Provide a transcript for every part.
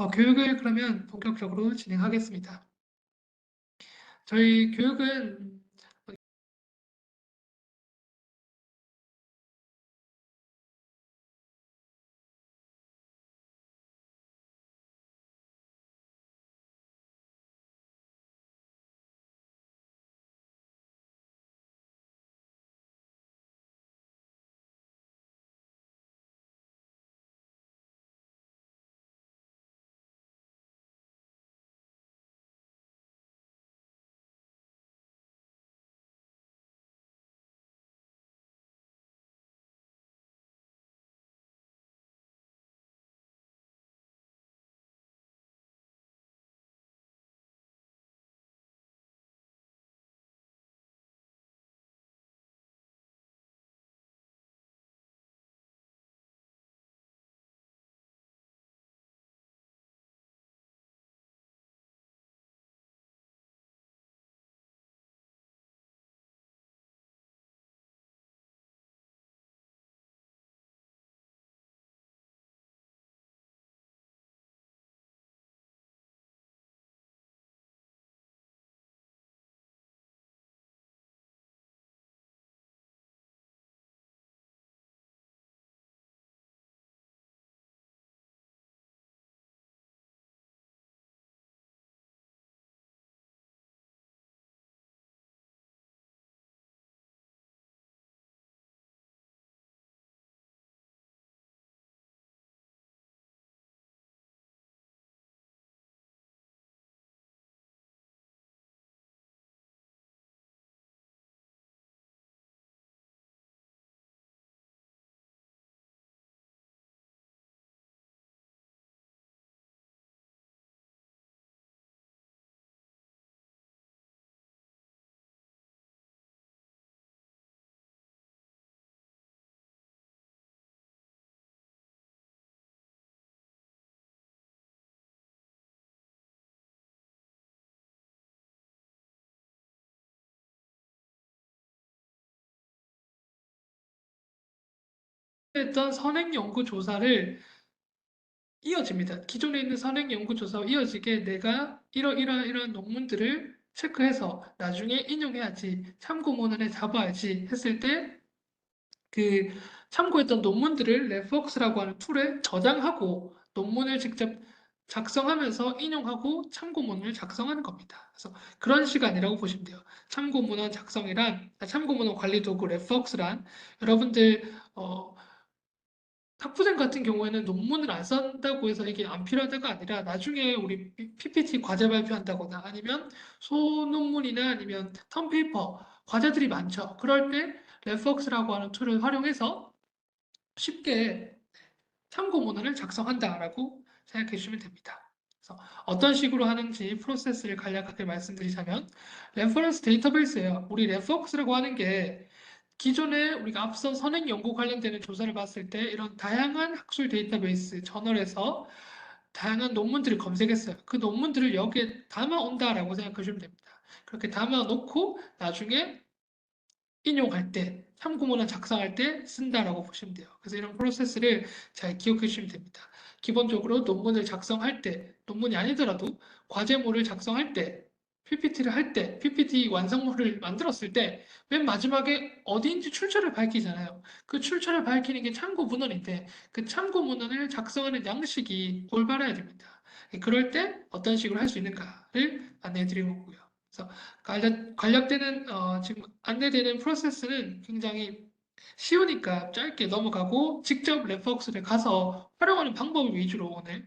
교육을 그러면 본격적으로 진행하겠습니다. 저희 교육은 했던 선행 연구 조사를 이어집니다. 기존에 있는 선행 연구 조사와 이어지게 내가 이런 논문들을 체크해서 나중에 인용해야지, 참고문헌에 잡아야지 했을 때 그 참고했던 논문들을 레퍼록스라고 하는 툴에 저장하고 논문을 직접 작성하면서 인용하고 참고문을 작성하는 겁니다. 그래서 그런 시간이라고 보시면 돼요. 참고문헌 작성이란, 참고문헌 관리 도구 레퍼록스란 여러분들 학부생 같은 경우에는 논문을 안 쓴다고 해서 이게 안 필요하다가 아니라 나중에 우리 PPT 과제 발표한다거나 아니면 소논문이나 아니면 텀페이퍼 과제들이 많죠. 그럴 때 레퍼록스라고 하는 툴을 활용해서 쉽게 참고문헌을 작성한다라고 생각해 주시면 됩니다. 그래서 어떤 식으로 하는지 프로세스를 간략하게 말씀드리자면 레퍼런스 데이터베이스예요. 우리 레퍼록스라고 하는 게 기존에 우리가 앞선 선행 연구 관련되는 조사를 봤을 때 이런 다양한 학술 데이터베이스 저널에서 다양한 논문들을 검색했어요. 그 논문들을 여기에 담아온다라고 생각하시면 됩니다. 그렇게 담아놓고 나중에 인용할 때, 참고문헌 작성할 때 쓴다라고 보시면 돼요. 그래서 이런 프로세스를 잘 기억해 주시면 됩니다. 기본적으로 논문을 작성할 때, 논문이 아니더라도 과제물을 작성할 때, PPT를 할 때, PPT 완성물을 만들었을 때, 맨 마지막에 어디인지 출처를 밝히잖아요. 그 출처를 밝히는 게 참고 문헌인데, 그 참고 문헌을 작성하는 양식이 올바라야 됩니다. 그럴 때 어떤 식으로 할 수 있는가를 안내해 드리는 거고요. 그래서 간략되는 지금 안내되는 프로세스는 굉장히 쉬우니까 짧게 넘어가고 직접 레퍼록스를 가서 활용하는 방법을 위주로 오늘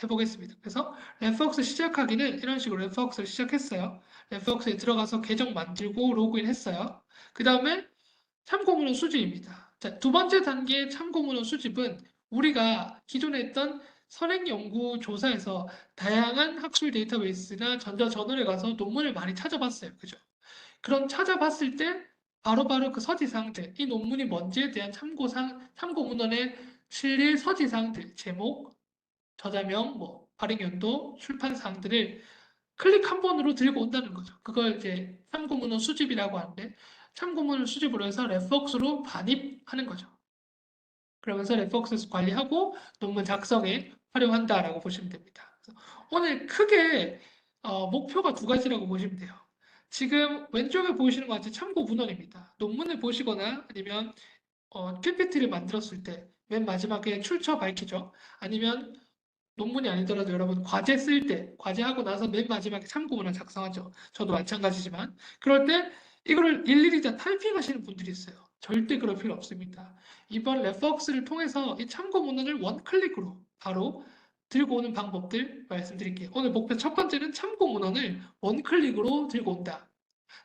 해보겠습니다. 그래서 레퍼록스 시작하기는 이런 식으로 레퍼록스를 시작했어요. 레퍼록스에 들어가서 계정 만들고 로그인 했어요. 그 다음에 참고문헌 수집입니다. 자, 두 번째 단계의 참고문헌 수집은 우리가 기존에 했던 선행연구조사에서 다양한 학술 데이터베이스나 전자저널에 가서 논문을 많이 찾아봤어요. 그죠? 그런 찾아봤을 때 바로바로 그 서지사항들, 이 논문이 뭔지에 대한 참고문헌에 실릴 서지사항들, 제목, 저자명, 발행연도, 출판사항들을 클릭 한 번으로 들고 온다는 거죠. 그걸 이제 참고문헌 수집이라고 하는데 참고문헌 수집으로 해서 레퍼록스로 반입하는 거죠. 그러면서 레퍼록스 관리하고 논문 작성에 활용한다라고 보시면 됩니다. 오늘 크게 목표가 두 가지라고 보시면 돼요. 지금 왼쪽에 보이시는 것 같이 참고 문헌입니다. 논문을 보시거나 아니면 PPT를 만들었을 때 맨 마지막에 출처 밝히죠. 아니면 논문이 아니더라도 여러분 과제 쓸 때, 과제하고 나서 맨 마지막에 참고문을 작성하죠. 저도 마찬가지지만. 그럴 때 이거를 일일이 다 타이핑하시는 분들이 있어요. 절대 그럴 필요 없습니다. 이번 레퍼क्스를 통해서 이 참고문헌을 원클릭으로 바로 들고 오는 방법들 말씀드릴게요. 오늘 목표 첫 번째는 참고문헌을 원클릭으로 들고 온다.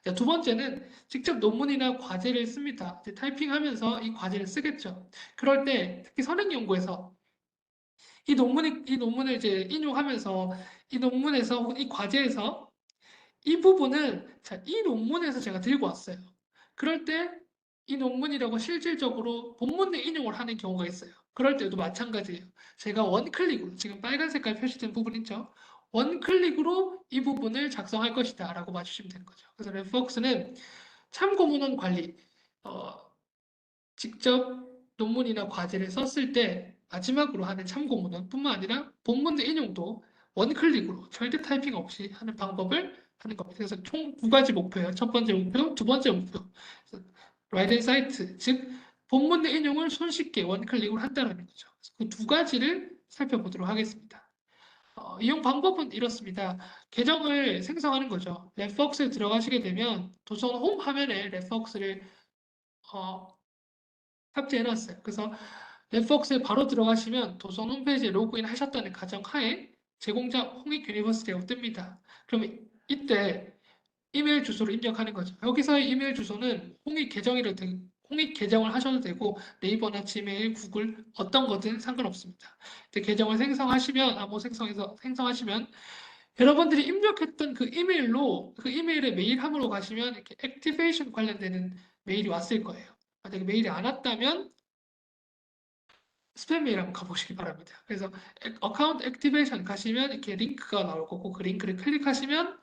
자, 두 번째는 직접 논문이나 과제를 씁니다. 이제 타이핑하면서 이 과제를 쓰겠죠. 그럴 때 특히 선행연구에서 이 논문을 이제 인용하면서 이 논문에서 혹은 이 과제에서 이 부분을 자, 이 논문에서 제가 들고 왔어요. 그럴 때 이 논문이라고 실질적으로 본문 내 인용을 하는 경우가 있어요. 그럴 때도 마찬가지예요. 제가 원클릭으로 지금 빨간 색깔 표시된 부분 있죠? 원클릭으로 이 부분을 작성할 것이다 라고 봐주시면 되는 거죠. 그래서 레퍼ок스는 참고문헌 관리 직접 논문이나 과제를 썼을 때 마지막으로 하는 참고문헌뿐만 아니라 본문 내 인용도 원클릭으로 절대 타이핑 없이 하는 방법을 하는 겁니다. 그래서 총 두 가지 목표예요. 첫 번째 목표, 두 번째 목표. 라이트 사이트, 즉 본문 내 인용을 손쉽게 원클릭으로 한다는 거죠. 그 두 가지를 살펴보도록 하겠습니다. 이용 방법은 이렇습니다. 계정을 생성하는 거죠. 레퍼ок스에 들어가시게 되면 도서 홈 화면에 레퍼ок스를 탑재해놨어요. 그래서 넷폭스에 바로 들어가시면 도서 홈페이지에 로그인 하셨다는 가정하에 제공자 홍익 유니버시티라고 뜹니다. 그러면 이때 이메일 주소를 입력하는 거죠. 여기서의 이메일 주소는 홍익 계정을 하셔도 되고 네이버나 지메일, 구글 어떤 거든 상관없습니다. 계정을 생성하시면 생성하시면 여러분들이 입력했던 그 이메일로 그 이메일에 메일함으로 가시면 이렇게 액티베이션 관련되는 메일이 왔을 거예요. 만약에 메일이 안 왔다면 스팸 메일 한번 가보시기 바랍니다. 그래서 어카운트 액티베이션 가시면 이렇게 링크가 나올 거고 그 링크를 클릭하시면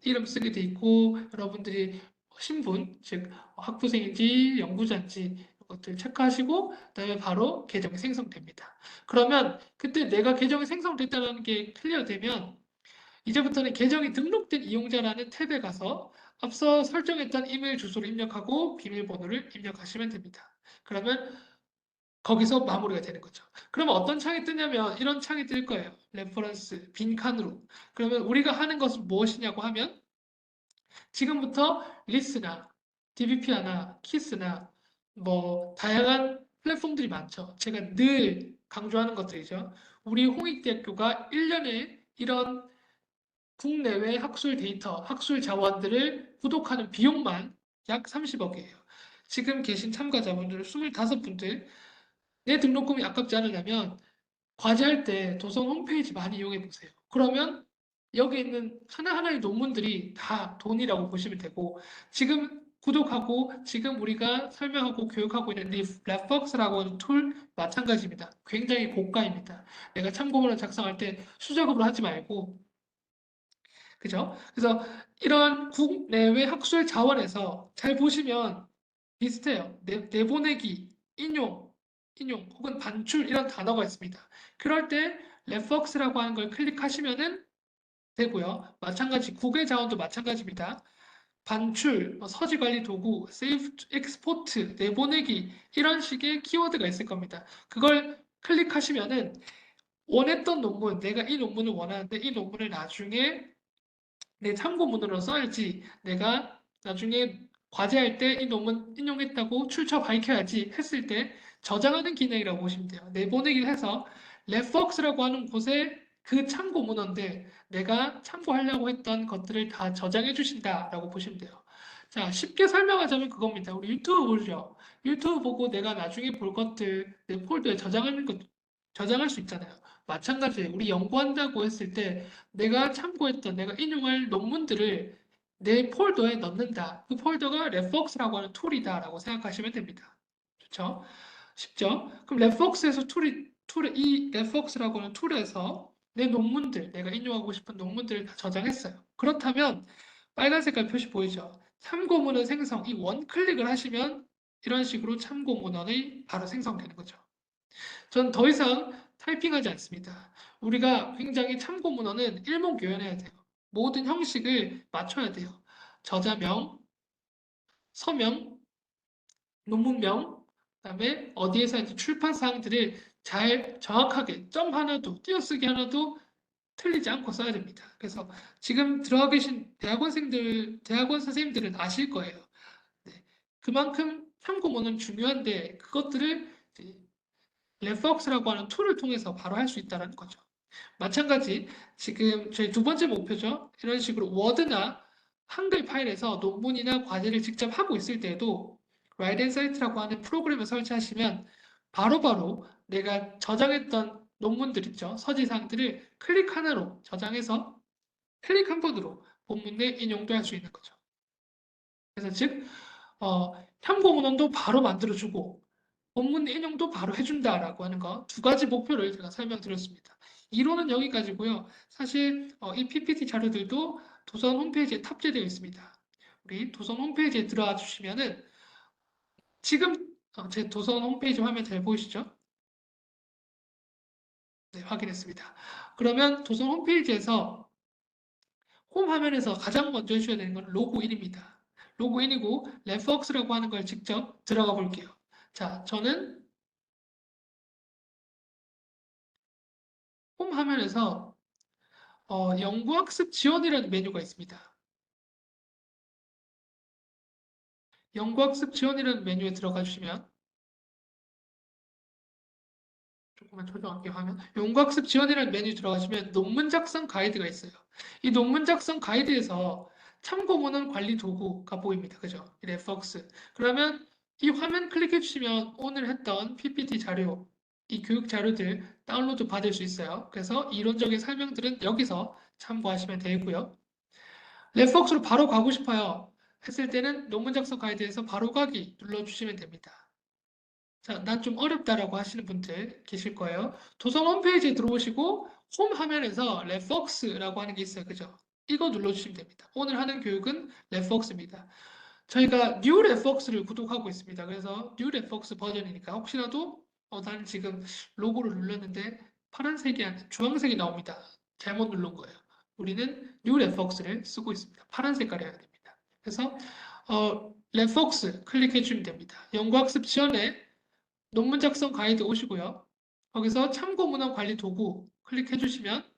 이름 쓰게 돼 있고 여러분들이 신분, 즉 학부생인지 연구자인지 이것들 체크하시고 그다음에 바로 계정이 생성됩니다. 그러면 그때 내가 계정이 생성됐다는 게 클리어되면 이제부터는 계정이 등록된 이용자라는 탭에 가서 앞서 설정했던 이메일 주소를 입력하고 비밀번호를 입력하시면 됩니다. 그러면 거기서 마무리가 되는 거죠. 그러면 어떤 창이 뜨냐면 이런 창이 뜰 거예요. 레퍼런스, 빈칸으로. 그러면 우리가 하는 것은 무엇이냐고 하면 지금부터 리스나 DBP나 키스나 뭐 다양한 플랫폼들이 많죠. 제가 늘 강조하는 것들이죠. 우리 홍익대학교가 1년에 이런 국내외 학술 데이터, 학술 자원들을 구독하는 비용만 약 30억이에요. 지금 계신 참가자분들 25분들 내 등록금이 아깝지 않으려면 과제할 때 도서 홈페이지 많이 이용해 보세요. 그러면 여기 있는 하나하나의 논문들이 다 돈이라고 보시면 되고 지금 구독하고 지금 우리가 설명하고 교육하고 있는 이 랩벅스라고 하는 툴 마찬가지입니다. 굉장히 고가입니다. 내가 참고문을 작성할 때 수작업을 하지 말고 그죠? 그래서 이런 국내외 학술 자원에서 잘 보시면 비슷해요. 내보내기, 인용 혹은 반출 이런 단어가 있습니다. 그럴 때 레퍼क्스라고 하는 걸 클릭하시면은 되고요. 마찬가지 국외 자원도 마찬가지입니다. 반출, 서지 관리 도구, 세이프 엑스포트, 내보내기 이런 식의 키워드가 있을 겁니다. 그걸 클릭하시면은 원했던 논문, 내가 이 논문을 원하는데 이 논문을 나중에 내 참고문으로 써야지 내가 나중에 과제할 때 이 논문 인용했다고 출처 밝혀야지 했을 때 저장하는 기능이라고 보시면 돼요. 내보내기를 해서 레퍼क्스라고 하는 곳에 그 참고 문헌들 내가 참고하려고 했던 것들을 다 저장해 주신다라고 보시면 돼요. 자, 쉽게 설명하자면 그겁니다. 우리 유튜브 보죠. 유튜브 보고 내가 나중에 볼 것들 내 폴더에 저장할 수 있잖아요. 마찬가지예요. 우리 연구한다고 했을 때 내가 인용할 논문들을 내 폴더에 넣는다. 그 폴더가 레퍼क्스라고 하는 툴이다라고 생각하시면 됩니다. 좋죠? 쉽죠? 그럼 이 레퍼क्스라고 하는 툴에서 내 논문들, 내가 인용하고 싶은 논문들을 다 저장했어요. 그렇다면 빨간 색깔 표시 보이죠? 참고문헌 생성, 이 원클릭을 하시면 이런 식으로 참고문헌이 바로 생성되는 거죠. 전 더 이상 타이핑하지 않습니다. 우리가 굉장히 참고 문헌은 일목요연해야 돼요. 모든 형식을 맞춰야 돼요. 저자명, 서명, 논문명, 그다음에 어디에서 이제 출판 사항들을 잘 정확하게 점 하나도 띄어쓰기 하나도 틀리지 않고 써야 됩니다. 그래서 지금 들어가 계신 대학원 선생님들은 아실 거예요. 네. 그만큼 참고문은 중요한데 그것들을 레퍼스라고 하는 툴을 통해서 바로 할 수 있다는 거죠. 마찬가지 지금 저희 두 번째 목표죠. 이런 식으로 워드나 한글 파일에서 논문이나 과제를 직접 하고 있을 때에도 라이트앤사이트라고 하는 프로그램을 설치하시면 바로바로 내가 저장했던 논문들 있죠. 서지사항들을 클릭 하나로 저장해서 클릭 한 번으로 본문 내 인용도 할 수 있는 거죠. 그래서 즉 참고 문헌도 바로 만들어주고 본문 인용도 바로 해준다라고 하는 거 두 가지 목표를 제가 설명드렸습니다. 이론은 여기까지고요. 사실 이 PPT 자료들도 도선 홈페이지에 탑재되어 있습니다. 우리 도선 홈페이지에 들어와 주시면은 지금 제 도선 홈페이지 화면 잘 보이시죠? 네, 확인했습니다. 그러면 도선 홈페이지에서 홈 화면에서 가장 먼저 해주셔야 되는 건 로그인입니다. 로그인이고 레퍼스라고 하는 걸 직접 들어가 볼게요. 자, 저는 홈 화면에서 연구학습 지원이라는 메뉴가 있습니다. 연구학습 지원이라는 메뉴에 들어가 주시면 조금만 조정할게요 하면 연구학습 지원이라는 메뉴 들어가시면 논문 작성 가이드가 있어요. 이 논문 작성 가이드에서 참고문헌 관리 도구가 보입니다. 그죠? 이 레퍼스. 그러면 이 화면 클릭해 주시면 오늘 했던 PPT 자료, 이 교육 자료들 다운로드 받을 수 있어요. 그래서 이론적인 설명들은 여기서 참고하시면 되고요. 레퍼스로 바로 가고 싶어요. 했을 때는 논문 작성 가이드에서 바로 가기 눌러주시면 됩니다. 자, 난 좀 어렵다라고 하시는 분들 계실 거예요. 도선 홈페이지에 들어오시고 홈 화면에서 레퍼스라고 하는 게 있어요. 그죠? 이거 눌러주시면 됩니다. 오늘 하는 교육은 레퍼스입니다. 저희가 뉴 레퍼스를 구독하고 있습니다. 그래서 뉴 레퍼스 버전이니까 혹시라도 나는 지금 로고를 눌렀는데 파란색이 아니라 주황색이 나옵니다. 잘못 누른 거예요. 우리는 뉴 레퍼스를 쓰고 있습니다. 파란 색깔이어야 됩니다. 그래서 레퍼스 클릭해 주시면 됩니다. 연구학습 지원에 논문 작성 가이드 오시고요. 거기서 참고 문헌 관리 도구 클릭해 주시면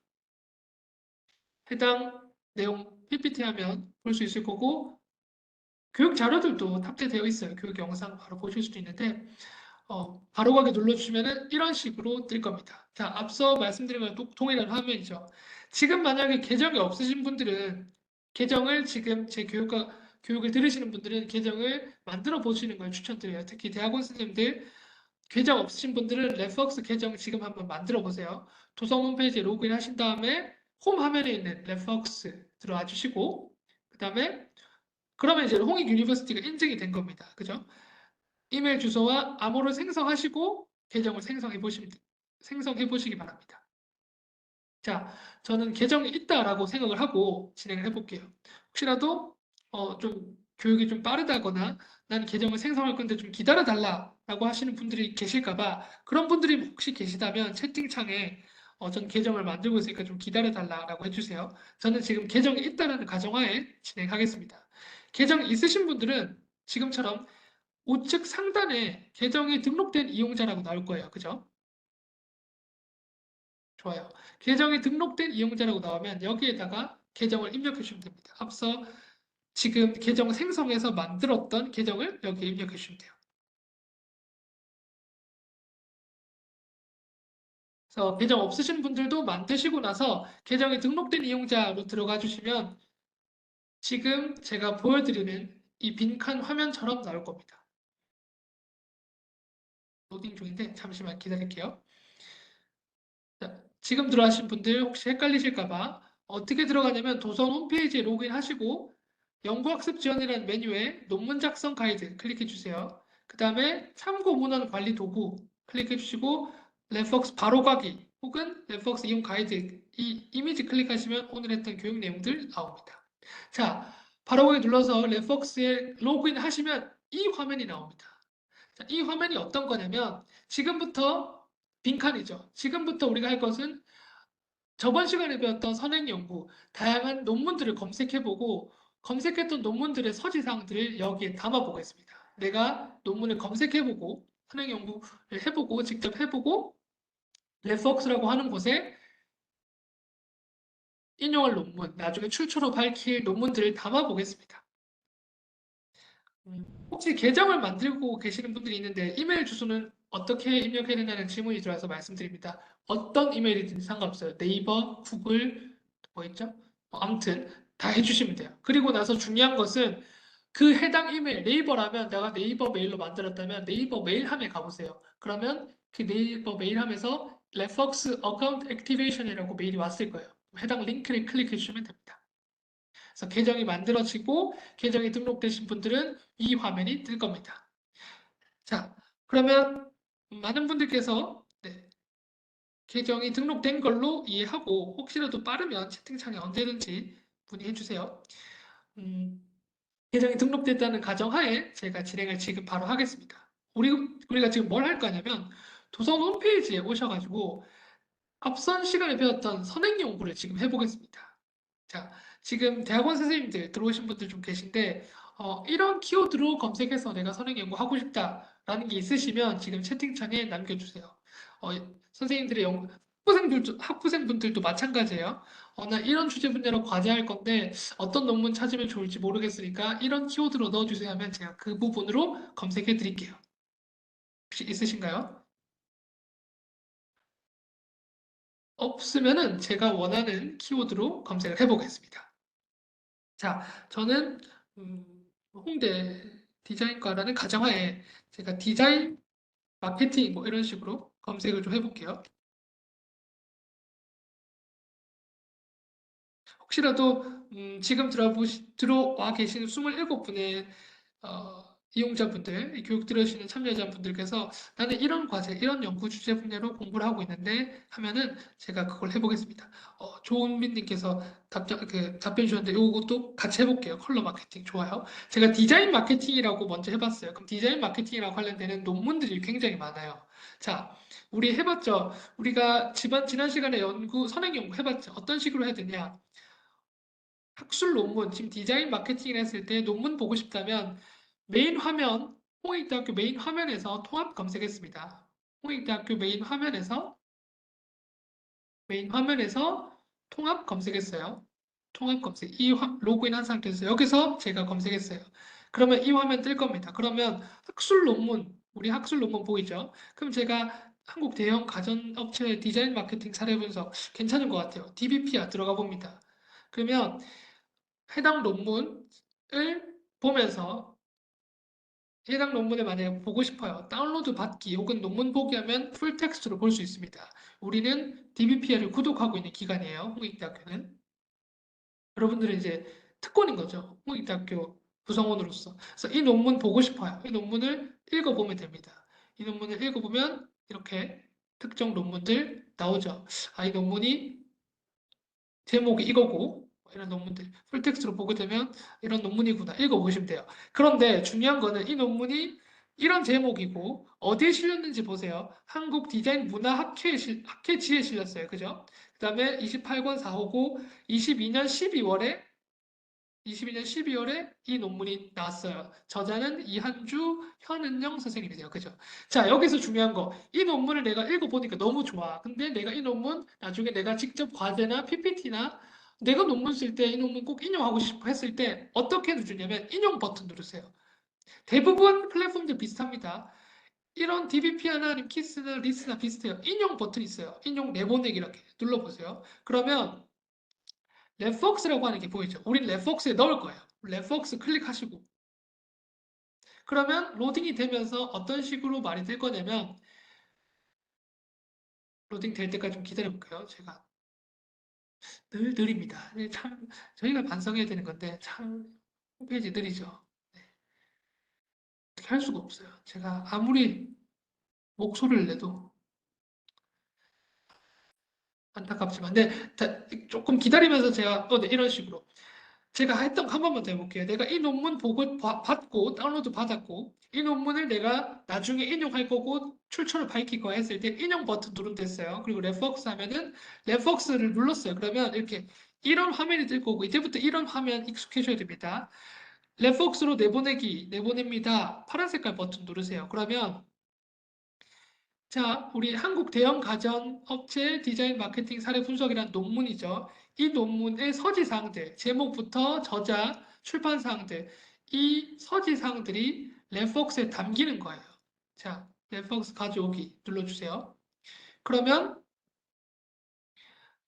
해당 내용 PPT 하면 볼 수 있을 거고 교육 자료들도 탑재되어 있어요. 교육 영상 바로 보실 수도 있는데 바로 가기 눌러주시면 이런 식으로 뜰 겁니다. 자, 앞서 말씀드린 거랑 동일한 화면이죠. 지금 만약에 계정이 없으신 분들은 계정을 지금 제 교육을 들으시는 분들은 계정을 만들어 보시는 걸 추천드려요. 특히 대학원 선생님들 계정 없으신 분들은 레퍼스 계정 지금 한번 만들어 보세요. 도서 홈페이지에 로그인 하신 다음에 홈 화면에 있는 레퍼스 들어와 주시고 그 다음에 그러면 이제 홍익 유니버시티가 인증이 된 겁니다. 그죠? 이메일 주소와 암호를 생성하시고 계정을 생성해 보시기 바랍니다. 자, 저는 계정이 있다라고 생각을 하고 진행을 해볼게요. 혹시라도 좀 교육이 좀 빠르다거나 난 계정을 생성할 건데 좀 기다려달라라고 하시는 분들이 계실까봐 그런 분들이 혹시 계시다면 채팅창에 전 계정을 만들고 있으니까 좀 기다려달라라고 해주세요. 저는 지금 계정이 있다라는 가정하에 진행하겠습니다. 계정 있으신 분들은 지금처럼 우측 상단에 계정이 등록된 이용자라고 나올 거예요. 그죠? 좋아요. 계정이 등록된 이용자라고 나오면 여기에다가 계정을 입력해 주시면 됩니다. 앞서 지금 계정 생성해서 만들었던 계정을 여기에 입력해 주시면 돼요. 그래서 계정 없으신 분들도 만드시고 나서 계정이 등록된 이용자로 들어가 주시면 지금 제가 보여드리는 이 빈칸 화면처럼 나올 겁니다. 로딩 중인데 잠시만 기다릴게요. 자, 지금 들어가신 분들 혹시 헷갈리실까봐 어떻게 들어가냐면 도선 홈페이지에 로그인하시고 연구학습 지원이라는 메뉴에 논문 작성 가이드 클릭해 주세요. 그 다음에 참고 문헌 관리 도구 클릭해 주시고 레퍼스 바로 가기 혹은 레퍼스 이용 가이드 이 이미지 클릭하시면 오늘 했던 교육 내용들 나옵니다. 자, 바로 가기 눌러서 레퍼스에 로그인 하시면 이 화면이 나옵니다. 자, 이 화면이 어떤 거냐면 지금부터 빈칸이죠. 지금부터 우리가 할 것은 저번 시간에 배웠던 선행 연구, 다양한 논문들을 검색해보고 검색했던 논문들의 서지사항들을 여기에 담아보겠습니다. 내가 논문을 검색해보고 선행 연구를 해보고 직접 해보고 레퍼스라고 하는 곳에 인용할 논문, 나중에 출처로 밝힐 논문들을 담아보겠습니다. 혹시 계정을 만들고 계시는 분들이 있는데 이메일 주소는 어떻게 입력해야 되냐는 질문이 들어와서 말씀드립니다. 어떤 이메일이든지 상관없어요. 네이버, 구글, 뭐 있죠? 아무튼 다 해주시면 돼요. 그리고 나서 중요한 것은 그 해당 이메일, 네이버라면 내가 네이버 메일로 만들었다면 네이버 메일함에 가보세요. 그러면 그 네이버 메일함에서 레폭스 어카운트 액티베이션이라고 메일이 왔을 거예요. 해당 링크를 클릭해 주시면 됩니다. 그래서 계정이 만들어지고 계정이 등록되신 분들은 이 화면이 뜰 겁니다. 자, 그러면 많은 분들께서 네, 계정이 등록된 걸로 이해하고 혹시라도 빠르면 채팅창에 언제든지 문의해 주세요. 음, 계정이 등록됐다는 가정하에 제가 진행을 지금 바로 하겠습니다. 우리가 지금 뭘 할 거냐면 도서 홈페이지에 오셔가지고 앞선 시간에 배웠던 선행 연구를 지금 해보겠습니다. 자, 지금 대학원 선생님들 들어오신 분들 좀 계신데 이런 키워드로 검색해서 내가 선행 연구하고 싶다라는 게 있으시면 지금 채팅창에 남겨주세요. 어, 선생님들의 학부생분들도 마찬가지예요. 나 이런 주제 분야로 과제할 건데 어떤 논문 찾으면 좋을지 모르겠으니까 이런 키워드로 넣어주세요 하면 제가 그 부분으로 검색해 드릴게요. 혹시 있으신가요? 없으면은 제가 원하는 키워드로 검색을 해보겠습니다. 자, 저는 홍대 디자인과라는 가정하에 제가 디자인, 마케팅 뭐 이런 식으로 검색을 좀 해볼게요. 혹시라도 지금 들어와 계신 27분의 이용자분들, 이 교육 들으시는 참여자분들께서 나는 이런 과제, 이런 연구 주제 분야로 공부를 하고 있는데 하면은 제가 그걸 해보겠습니다. 조은빈님께서 답변 주셨는데 이것도 같이 해볼게요. 컬러 마케팅 좋아요. 제가 디자인 마케팅이라고 먼저 해봤어요. 그럼 디자인 마케팅이랑 관련되는 논문들이 굉장히 많아요. 자, 우리 해봤죠. 우리가 지난 시간에 선행 연구 해봤죠. 어떤 식으로 해야 되냐? 학술 논문, 지금 디자인 마케팅을 했을 때 논문 보고 싶다면 메인 화면, 홍익대학교 메인 화면에서 통합 검색했습니다. 홍익대학교 메인 화면에서 통합 검색했어요. 통합 검색. 로그인 한 상태에서 여기서 제가 검색했어요. 그러면 이 화면 뜰 겁니다. 그러면 우리 학술 논문 보이죠? 그럼 제가 한국 대형 가전업체 디자인 마케팅 사례 분석 괜찮은 것 같아요. DBP야 들어가 봅니다. 그러면 해당 논문을 보면서 해당 논문을 만약에 보고 싶어요. 다운로드 받기 혹은 논문 보기 하면 풀텍스트로 볼 수 있습니다. 우리는 DBPR을 구독하고 있는 기관이에요. 홍익대학교는. 여러분들은 이제 특권인 거죠. 홍익대학교 구성원으로서. 그래서 이 논문 보고 싶어요. 이 논문을 읽어보면 됩니다. 이 논문을 읽어보면 이렇게 특정 논문들 나오죠. 이 논문이 제목이 이거고 이런 논문들 풀텍스트로 보게 되면 이런 논문이구나 읽어보시면 돼요. 그런데 중요한 거는 이 논문이 이런 제목이고 어디에 실렸는지 보세요. 한국 디자인 학회지에 실렸어요. 그죠? 그 다음에 28권 4호고 22년 12월에 이 논문이 나왔어요. 저자는 이한주, 현은영 선생님이세요. 그죠? 자, 여기서 중요한 거. 이 논문을 내가 읽어보니까 너무 좋아. 근데 내가 이 논문 나중에 내가 직접 과제나 PPT나 내가 논문 쓸 때 이 논문 꼭 인용하고 싶어 했을 때 어떻게 누르냐면 인용 버튼 누르세요. 대부분 플랫폼들 비슷합니다. 이런 DBP나 아니면 키스나 리스나 비슷해요. 인용 버튼 있어요. 인용 내보내기 이렇게 눌러보세요. 그러면 랩폭스라고 하는 게 보이죠? 우린 랩폭스에 넣을 거예요. 랩폭스 클릭하시고 그러면 로딩이 되면서 어떤 식으로 말이 될 거냐면 로딩 될 때까지 좀 기다려 볼게요. 제가 늘 느립니다. 참 저희가 반성해야 되는 건데 참 홈페이지 느리죠. 네, 어떻게 할 수가 없어요. 제가 아무리 목소리를 내도 안타깝지만 조금 기다리면서 제가 네, 이런 식으로 제가 했던 거 한 번만 더 해볼게요. 내가 이 논문 보고 받고 다운로드 받았고 이 논문을 내가 나중에 인용할 거고 출처를 밝힐 거 했을 때 인용 버튼 누르면 됐어요. 그리고 레퍼스 하면은 레퍼스를 눌렀어요. 그러면 이렇게 이런 화면이 뜰 거고 이제부터 이런 화면 익숙해져야 됩니다. 레퍼스로 내보냅니다. 파란 색깔 버튼 누르세요. 그러면 자, 우리 한국 대형 가전 업체 디자인 마케팅 사례 분석이란 논문이죠. 이 논문의 서지사항들, 제목부터 저자, 출판사항들, 이 서지사항들이 레퍼스에 담기는 거예요. 자, 레퍼스 가져오기 눌러주세요. 그러면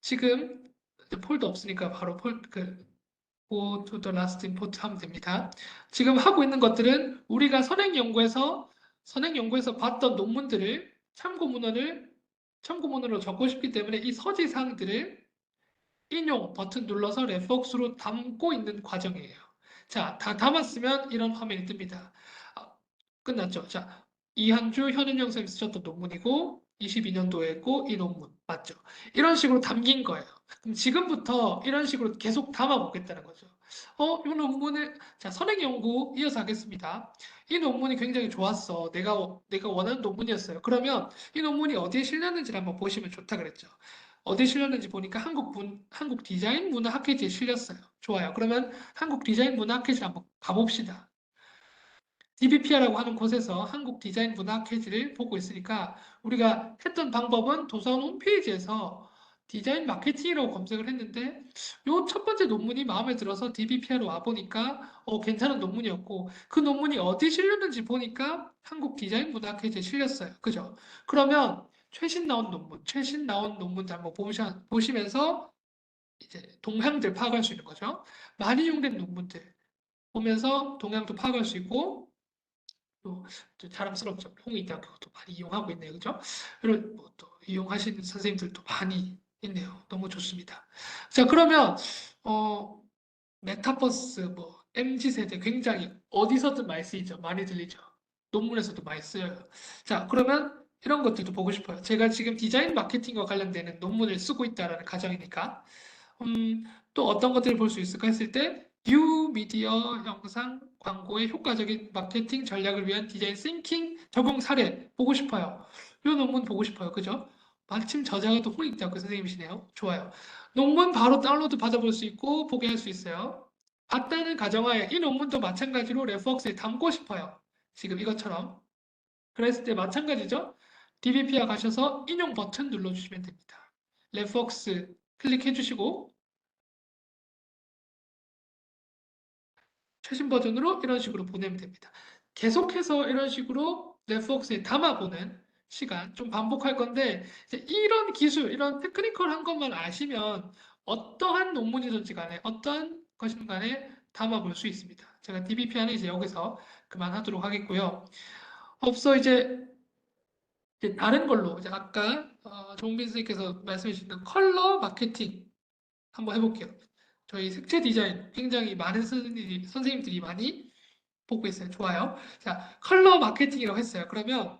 지금 폴더 없으니까 바로 go to the last import 하면 됩니다. 지금 하고 있는 것들은 우리가 선행연구에서 봤던 논문들을 참고문헌으로 적고 싶기 때문에 이 서지사항들을 인용 버튼 눌러서 레퍼스로 담고 있는 과정이에요. 자, 다 담았으면 이런 화면이 뜹니다. 아, 끝났죠? 자, 이한주 현은영 쌤이 쓰셨던 논문이고 22년도에 했고 이 논문 맞죠? 이런 식으로 담긴 거예요. 그럼 지금부터 이런 식으로 계속 담아 보겠다는 거죠. 이 논문을 자, 선행 연구 이어서 하겠습니다. 이 논문이 굉장히 좋았어. 내가 원하는 논문이었어요. 그러면 이 논문이 어디에 실렸는지를 한번 보시면 좋다 그랬죠. 어디에 실렸는지 보니까 한국 디자인 문화 학회지에 실렸어요. 좋아요. 그러면 한국 디자인 문화 학회지를 한번 가봅시다. DBPR라고 하는 곳에서 한국 디자인 문화 학회지를 보고 있으니까 우리가 했던 방법은 도서관 홈페이지에서 디자인 마케팅이라고 검색을 했는데 요 첫 번째 논문이 마음에 들어서 DBPR로 와보니까 괜찮은 논문이었고 그 논문이 어디 실렸는지 보니까 한국 디자인 문화 학회지에 실렸어요. 그죠? 그러면 최신 나온 논문들 한번 보시면서 이제 동향들 파악할 수 있는 거죠. 많이 이용된 논문들 보면서 동향도 파악할 수 있고 또 자랑스럽죠. 홍익대학교도 많이 이용하고 있네요. 그죠? 이런 뭐또 이용하시는 선생님들도 많이 있네요. 너무 좋습니다. 자, 그러면 어 메타버스 뭐 MZ 세대 굉장히 어디서든 많이 쓰이죠. 많이 들리죠. 논문에서도 많이 쓰여요. 자, 그러면 이런 것들도 보고 싶어요. 제가 지금 디자인 마케팅과 관련되는 논문을 쓰고 있다라는 가정이니까 또 어떤 것들을 볼 수 있을까 했을 때 뉴 미디어 영상 광고의 효과적인 마케팅 전략을 위한 디자인 싱킹 적용 사례 보고 싶어요. 이 논문 보고 싶어요. 그죠? 마침 저자가 또 홍익대학교 선생님이시네요. 좋아요. 논문 바로 다운로드 받아볼 수 있고 보게 할 수 있어요. 봤다는 가정하에 이 논문도 마찬가지로 레퍼스에 담고 싶어요. 지금 이것처럼. 그랬을 때 마찬가지죠. DBP와 가셔서 인용 버튼 눌러주시면 됩니다. 레퍼스 클릭해 주시고 최신 버전으로 이런 식으로 보내면 됩니다. 계속해서 이런 식으로 넷플릭스에 담아보는 시간 좀 반복할 건데 이런 기술, 이런 테크니컬한 것만 아시면 어떠한 논문이든지 간에 어떠한 것이든 간에 담아볼 수 있습니다. 제가 DBP는 이제 여기서 그만하도록 하겠고요. 앞서 이제 다른 걸로 이제 아까 종빈 선생님께서 말씀해 주신 컬러 마케팅 한번 해볼게요. 저희 색채 디자인 굉장히 많은 선생님들이 많이 보고 있어요. 좋아요. 자, 컬러 마케팅이라고 했어요. 그러면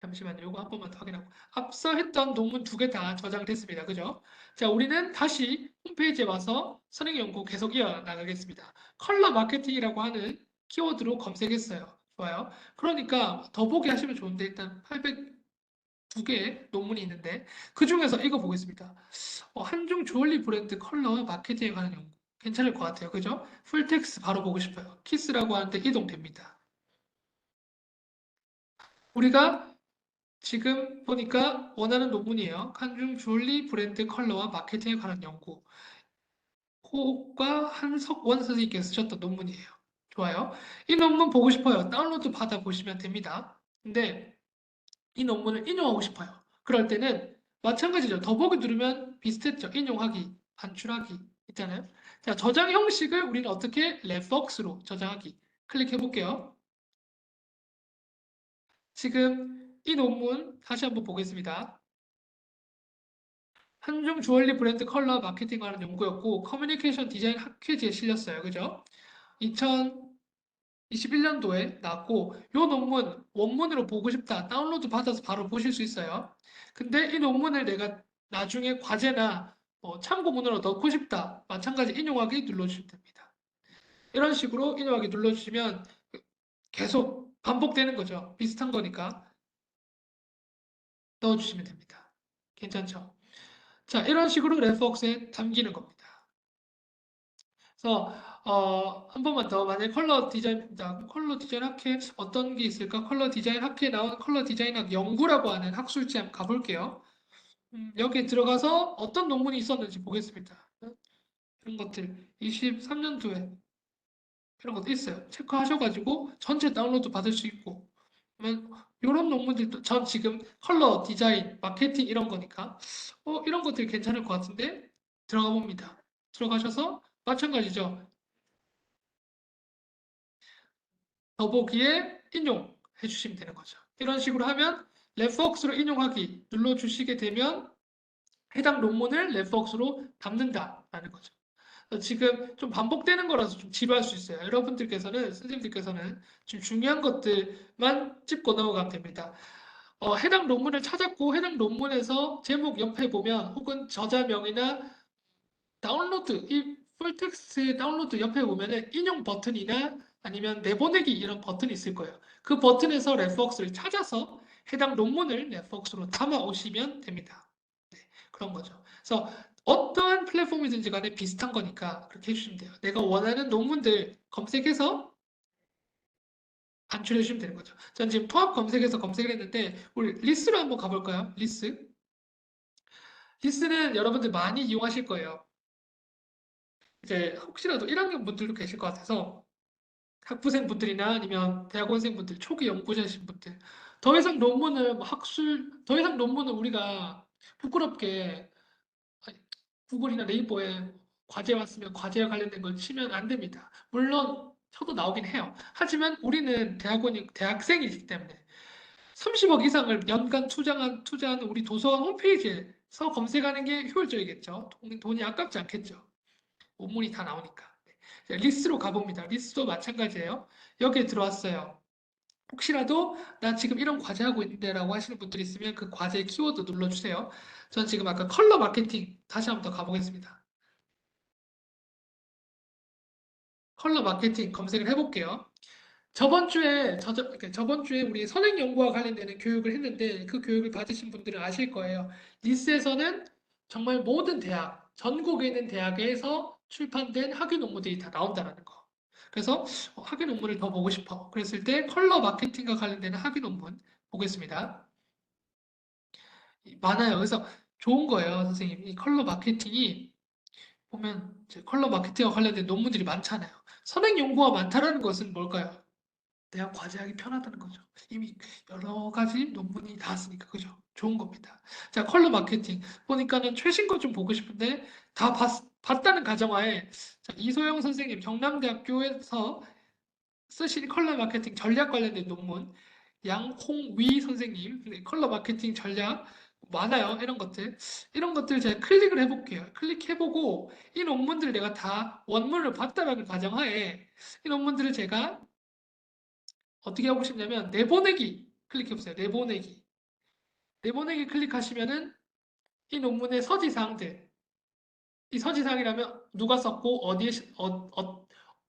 잠시만요. 이거 한 번만 더 확인하고. 앞서 했던 논문 두 개 다 저장됐습니다. 그죠? 자, 우리는 다시 홈페이지에 와서 선행 연구 계속 이어나가겠습니다. 컬러 마케팅이라고 하는 키워드로 검색했어요. 좋아요. 그러니까 더 보기 하시면 좋은데 일단 802개의 논문이 있는데 그 중에서 이거 보겠습니다. 한중 주얼리 브랜드 컬러 마케팅에 관한 연구. 괜찮을 것 같아요. 그죠? 풀텍스 바로 보고 싶어요. 키스라고 하는데 이동됩니다. 우리가 지금 보니까 원하는 논문이에요. 한중 주얼리 브랜드 컬러와 마케팅에 관한 연구. 호흡과 한석원 선생님께서 쓰셨던 논문이에요. 좋아요. 이 논문 보고 싶어요. 다운로드 받아 보시면 됩니다. 근데 이 논문을 인용하고 싶어요. 그럴 때는 마찬가지죠. 더보기 누르면 비슷했죠. 인용하기, 반출하기 있잖아요. 자, 저장 형식을 우리는 어떻게 랩벅스로 저장하기 클릭해 볼게요. 지금 이 논문 다시 한번 보겠습니다. 한중 주얼리 브랜드 컬러 마케팅하는 연구였고 커뮤니케이션 디자인 학회지에 실렸어요. 그죠? 2021년도에 나왔고 이 논문 원문으로 보고 싶다. 다운로드 받아서 바로 보실 수 있어요. 근데 이 논문을 내가 나중에 과제나 참고문으로 넣고 싶다. 마찬가지 인용하기 눌러주시면 됩니다. 이런 식으로 인용하기 눌러주시면 계속 반복되는 거죠. 비슷한 거니까 넣어주시면 됩니다. 괜찮죠? 자, 이런 식으로 레퍼웍스에 담기는 겁니다. 그래서 한 번만 더 만약 컬러 디자인입니다. 컬러 디자인 학회 어떤 게 있을까? 컬러 디자인 학회에 나온 컬러 디자인학 연구라고 하는 학술지 한번 가볼게요. 여기에 들어가서 어떤 논문이 있었는지 보겠습니다. 이런 것들 23년도에 이런 것도 있어요. 체크하셔가지고 전체 다운로드 받을 수 있고 그러면 이런 논문들도 전 지금 컬러 디자인, 마케팅 이런 거니까 이런 것들 괜찮을 것 같은데 들어가 봅니다. 들어가셔서 마찬가지죠. 더보기에 인용해 주시면 되는 거죠. 이런 식으로 하면 레퍼웍스로 인용하기 눌러주시게 되면 해당 논문을 레퍼웍스로 담는다라는 거죠. 지금 좀 반복되는 거라서 좀 지루할 수 있어요. 여러분들께서는, 선생님들께서는 좀 중요한 것들만 짚고 넘어가면 됩니다. 해당 논문을 찾았고 해당 논문에서 제목 옆에 보면 혹은 저자명이나 다운로드, 이 풀텍스트 다운로드 옆에 보면은 인용 버튼이나 아니면 내보내기 이런 버튼이 있을 거예요. 그 버튼에서 레퍼웍스를 찾아서 해당 논문을 레퍼웍스로 담아 오시면 됩니다. 네, 그런 거죠. 그래서 어떠한 플랫폼이든지 간에 비슷한 거니까 그렇게 해주시면 돼요. 내가 원하는 논문들 검색해서 반출해 주시면 되는 거죠. 전 지금 통합 검색해서 검색을 했는데 우리 리스로 한번 가볼까요? 리스. 리스는 여러분들 많이 이용하실 거예요. 이제 혹시라도 1학년 분들도 계실 것 같아서 학부생 분들이나 아니면 대학원생 분들, 초기 연구자이신 분들 더 이상 논문을 더 이상 논문을 우리가 부끄럽게 아니, 구글이나 네이버에 과제 왔으면 과제와 관련된 걸 치면 안 됩니다. 물론 쳐도 나오긴 해요. 하지만 우리는 대학생이기 때문에 30억 이상을 연간 투자한 우리 도서관 홈페이지에서 검색하는 게 효율적이겠죠. 돈이 아깝지 않겠죠. 원문이 다 나오니까. 네. 리스트로 가봅니다. 리스트도 마찬가지예요. 여기에 들어왔어요. 혹시라도 나 지금 이런 과제 하고 있는데 라고 하시는 분들이 있으면 그 과제 키워드 눌러주세요. 전 지금 아까 컬러 마케팅 다시 한번 더 가보겠습니다. 컬러 마케팅 검색을 해볼게요. 저번 주에 우리 선행 연구와 관련되는 교육을 했는데 그 교육을 받으신 분들은 아실 거예요. 리스에서는 정말 모든 대학, 전국에 있는 대학에서 출판된 학위 논문들이 다 나온다는 거. 그래서 학위 논문을 더 보고 싶어. 그랬을 때 컬러 마케팅과 관련되는 학위 논문 보겠습니다. 많아요. 그래서 좋은 거예요, 선생님. 이 컬러 마케팅이 보면 이제 컬러 마케팅과 관련된 논문들이 많잖아요. 선행 연구가 많다라는 것은 뭘까요? 내가 과제하기 편하다는 거죠. 이미 여러 가지 논문이 나왔으니까 그죠? 좋은 겁니다. 자, 컬러 마케팅 보니까는 최신 거 좀 보고 싶은데 다 봤다는 가정하에 자, 이소영 선생님 경남대학교에서 쓰신 컬러 마케팅 전략 관련된 논문 양홍위 선생님 네, 컬러 마케팅 전략 많아요. 이런 것들 제가 클릭을 해볼게요. 클릭해보고 이 논문들을 내가 다 원문을 봤다라는 가정하에 이 논문들을 제가 어떻게 하고 싶냐면 내보내기 클릭해보세요. 내보내기 클릭하시면은 이 논문의 서지사항들 이 서지사항이라면 누가 썼고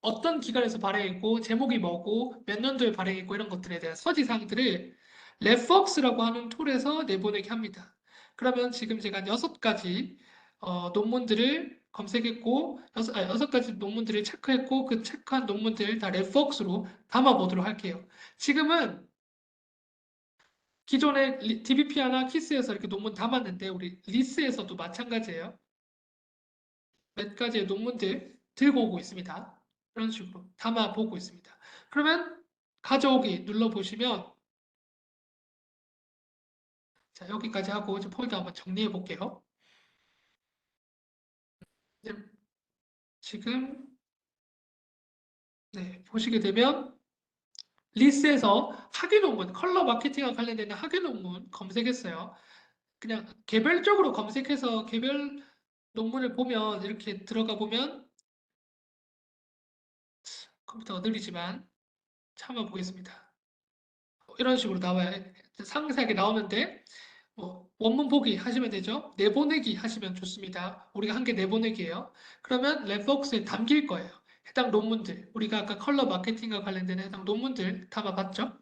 어떤 기관에서 발행했고 제목이 뭐고 몇 년도에 발행했고 이런 것들에 대한 서지사항들을 레퍼럭스라고 하는 툴에서 내보내게 합니다. 그러면 지금 제가 6가지 논문들을 검색했고 6가지 논문들을 체크했고 그 체크한 논문들 다 레퍼럭스로 담아보도록 할게요. 지금은 기존에 DBP나 키스에서 이렇게 논문 담았는데 우리 리스에서도 마찬가지예요. 몇 가지의 논문들 들고 오고 있습니다. 이런 식으로 담아보고 있습니다. 그러면 가져오기 눌러보시면 자 여기까지 하고 이제 폴더 한번 정리해 볼게요. 네, 지금 네, 보시게 되면 리스에서 학위 논문, 컬러 마케팅과 관련된 학위 논문 검색했어요. 그냥 개별적으로 검색해서 개별 논문을 보면 이렇게 들어가 보면 컴퓨터가 느리지만 참아 보겠습니다. 이런 식으로 나와요. 상세하게 나오는데 뭐 원문 보기 하시면 되죠. 내보내기 하시면 좋습니다. 우리가 한 게 내보내기예요. 그러면 레포스에 담길 거예요. 해당 논문들, 우리가 아까 컬러 마케팅과 관련된 해당 논문들 담아봤죠.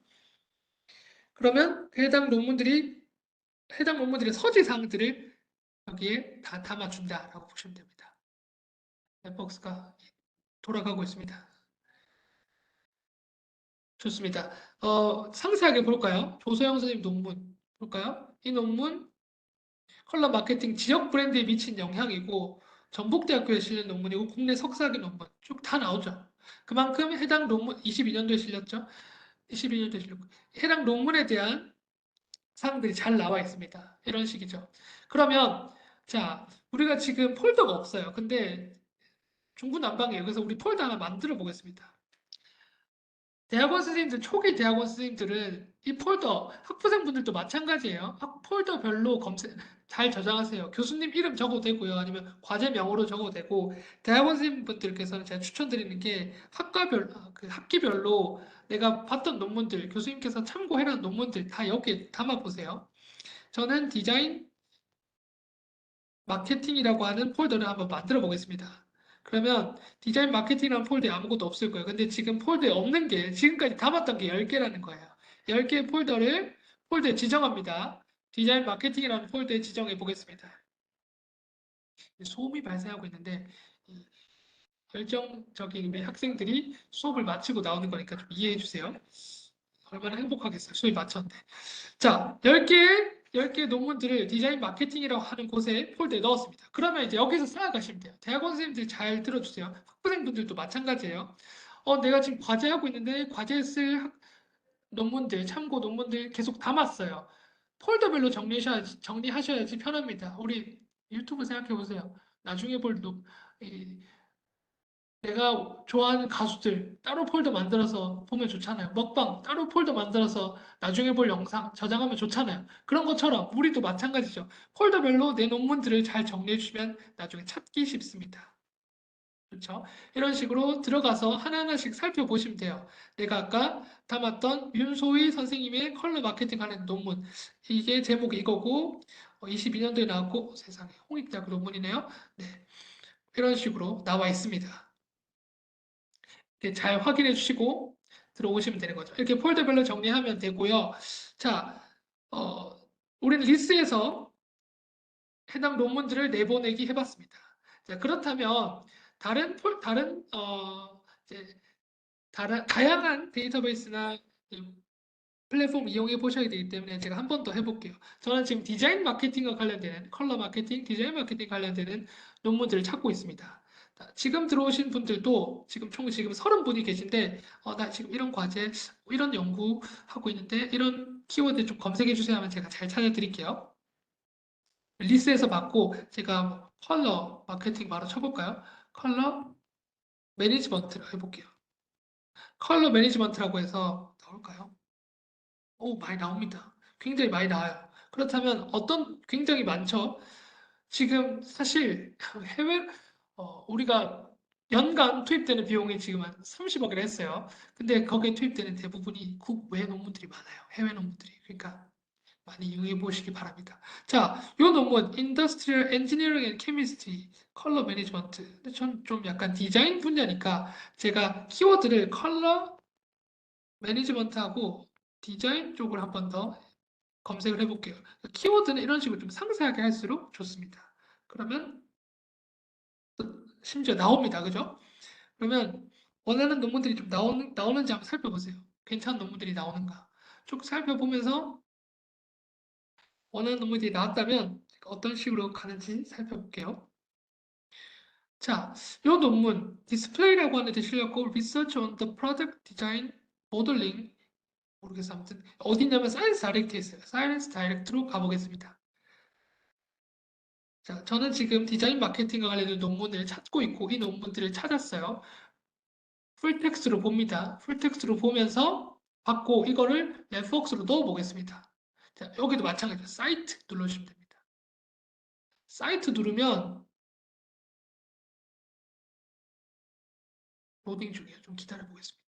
그러면 해당 논문들의 서지사항들을 여기에 다 담아준다라고 보시면 됩니다. 레포스가 돌아가고 있습니다. 좋습니다. 상세하게 볼까요? 조소영 선생님 논문 볼까요? 이 논문 컬러 마케팅 지역 브랜드에 미친 영향이고 전북대학교에 실린 논문이고 국내 석사학위 논문 쭉 다 나오죠. 그만큼 해당 논문 22년도에 실렸죠. 22년도에 실렸고 해당 논문에 대한 사항들이 잘 나와 있습니다. 이런 식이죠. 그러면 자 우리가 지금 폴더가 없어요. 근데 중구난방이에요. 그래서 우리 폴더 하나 만들어 보겠습니다. 대학원 선생님들, 초기 대학원 선생님들은 이 폴더, 학부생분들도 마찬가지예요. 폴더별로 잘 저장하세요. 교수님 이름 적어도 되고요. 아니면 과제명으로 적어도 되고, 대학원 선생님분들께서는 제가 추천드리는 게 그 학기별로 내가 봤던 논문들, 교수님께서 참고해놓은 논문들 다 여기에 담아보세요. 저는 디자인 마케팅이라고 하는 폴더를 한번 만들어 보겠습니다. 그러면 디자인 마케팅이라는 폴더에 아무것도 없을 거예요. 근데 지금 폴더에 없는 게 지금까지 담았던 게 10개라는 거예요. 10개의 폴더에 지정합니다. 디자인 마케팅이라는 폴더에 지정해 보겠습니다. 소음이 발생하고 있는데 열정적인 우리 학생들이 수업을 마치고 나오는 거니까 좀 이해해 주세요. 얼마나 행복하겠어요. 수업이 마쳤는데. 자, 10개 논문들을 디자인 마케팅이라고 하는 곳에 폴더에 넣었습니다. 그러면 이제 여기서 쌓아가시면 돼요. 대학원 선생님들 잘 들어주세요. 학부생분들도 마찬가지예요. 내가 지금 과제하고 있는데 과제에 쓸 논문들, 참고 논문들 계속 담았어요. 폴더별로 정리하셔야지 편합니다. 우리 유튜브 생각해 보세요. 나중에 볼 내가 좋아하는 가수들 따로 폴더 만들어서 보면 좋잖아요. 먹방 따로 폴더 만들어서 나중에 볼 영상 저장하면 좋잖아요. 그런 것처럼 우리도 마찬가지죠. 폴더별로 내 논문들을 잘 정리해 주시면 나중에 찾기 쉽습니다. 그렇죠? 이런 식으로 들어가서 하나하나씩 살펴보시면 돼요. 내가 아까 담았던 윤소희 선생님의 컬러 마케팅 하는 논문. 이게 제목이 이거고 22년도에 나왔고 세상에 홍익대학 논문이네요. 네. 이런 식으로 나와 있습니다. 이렇게 잘 확인해 주시고 들어오시면 되는 거죠. 이렇게 폴더별로 정리하면 되고요. 자, 우리는 리스트에서 해당 논문들을 내보내기 해봤습니다. 자, 그렇다면 이제 다양한 데이터베이스나 플랫폼 이용해 보셔야 되기 때문에 제가 한 번 더 해볼게요. 저는 지금 디자인 마케팅과 관련되는 컬러 마케팅, 디자인 마케팅 관련되는 논문들을 찾고 있습니다. 지금 들어오신 분들도 지금 30분이 계신데 나 지금 이런 과제, 이런 연구하고 있는데 이런 키워드 좀 검색해 주세요 하면 제가 잘 찾아드릴게요. 리스트에서 받고 제가 컬러 마케팅 바로 쳐볼까요? 컬러 매니지먼트 해볼게요. 컬러 매니지먼트라고 해서 나올까요? 오, 많이 나옵니다. 굉장히 많이 나와요. 그렇다면 굉장히 많죠? 지금 사실 우리가 연간 투입되는 비용이 지금 한 30억이라 했어요. 근데 거기에 투입되는 대부분이 국외 논문들이 많아요. 해외 논문들이. 그러니까 많이 이용해 보시기 바랍니다. 자, 이 논문 Industrial Engineering and Chemistry 컬러 매니지먼트. 근데 전 좀 약간 디자인 분야니까 제가 키워드를 컬러 매니지먼트하고 디자인 쪽을 한번 더 검색을 해볼게요. 키워드는 이런 식으로 좀 상세하게 할수록 좋습니다. 그러면 심지어 나옵니다. 그죠? 그러면 원하는 논문들이 좀 나오는지 한번 살펴보세요. 괜찮은 논문들이 나오는가. 쭉 살펴보면서 원하는 논문들이 나왔다면 어떤 식으로 가는지 살펴볼게요. 자, 이 논문 디스플레이라고 하는 데 실렸고 Research on the Product Design Modeling 모르겠어. 아무튼 어디냐면 사이언스 다이렉트에 있어요. 사이언스 다이렉트로 가보겠습니다. 자, 저는 지금 디자인 마케팅과 관련된 논문을 찾고 있고 이 논문들을 찾았어요. 풀텍스트로 봅니다. 풀텍스트로 보면서 받고 이거를 레포스로 넣어 보겠습니다. 자, 여기도 마찬가지로 사이트 눌러주시면 됩니다. 사이트 누르면 로딩 중이에요. 좀 기다려 보겠습니다.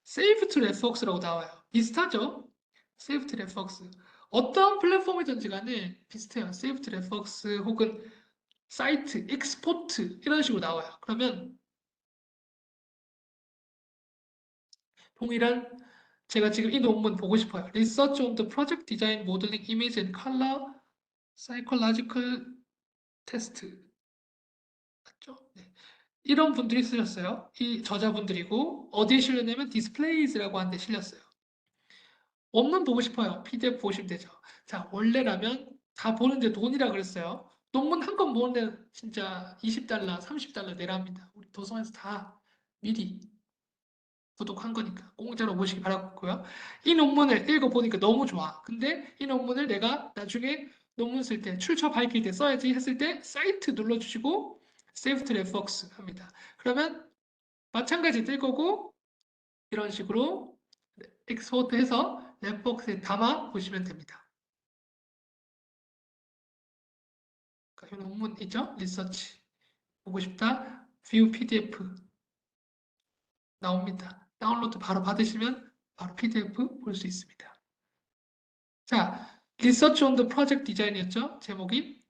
Save to Refox라고 나와요. 비슷하죠? 세이프트 레퍼스. 어떤 플랫폼이든지 간에 비슷해요. 세이프트 레퍼스 혹은 사이트, 익스포트 이런 식으로 나와요. 그러면 동일한 제가 지금 이 논문 보고 싶어요. Research on the Project Design Modeling Image and Color Psychological Test. 맞죠? 네. 이런 분들이 쓰셨어요. 이 저자분들이고 어디에 실렸냐면 Displays라고 하는 데 실렸어요. 원문 보고 싶어요. PDF 보시면 되죠. 자, 원래라면 다 보는데 돈이라 그랬어요. 논문 한 권 보는데 진짜 20달러, 30달러 내랍니다. 우리 도서관에서 다 미리 구독한 거니까 공짜로 보시기 바라고요. 이 논문을 읽어보니까 너무 좋아. 근데 이 논문을 내가 나중에 논문 쓸 때, 출처 밝힐 때 써야지 했을 때 사이트 눌러주시고 Save to Reference 합니다. 그러면 마찬가지 뜰 거고 이런 식으로 엑스포트해서 랩벅스에 담아 보시면 됩니다. 그러니까 이 논문 있죠? 리서치 보고 싶다. View PDF 나옵니다. 다운로드 바로 받으시면 바로 PDF 볼 수 있습니다. 자, 리서치 온 더 프로젝트 디자인이었죠? 제목이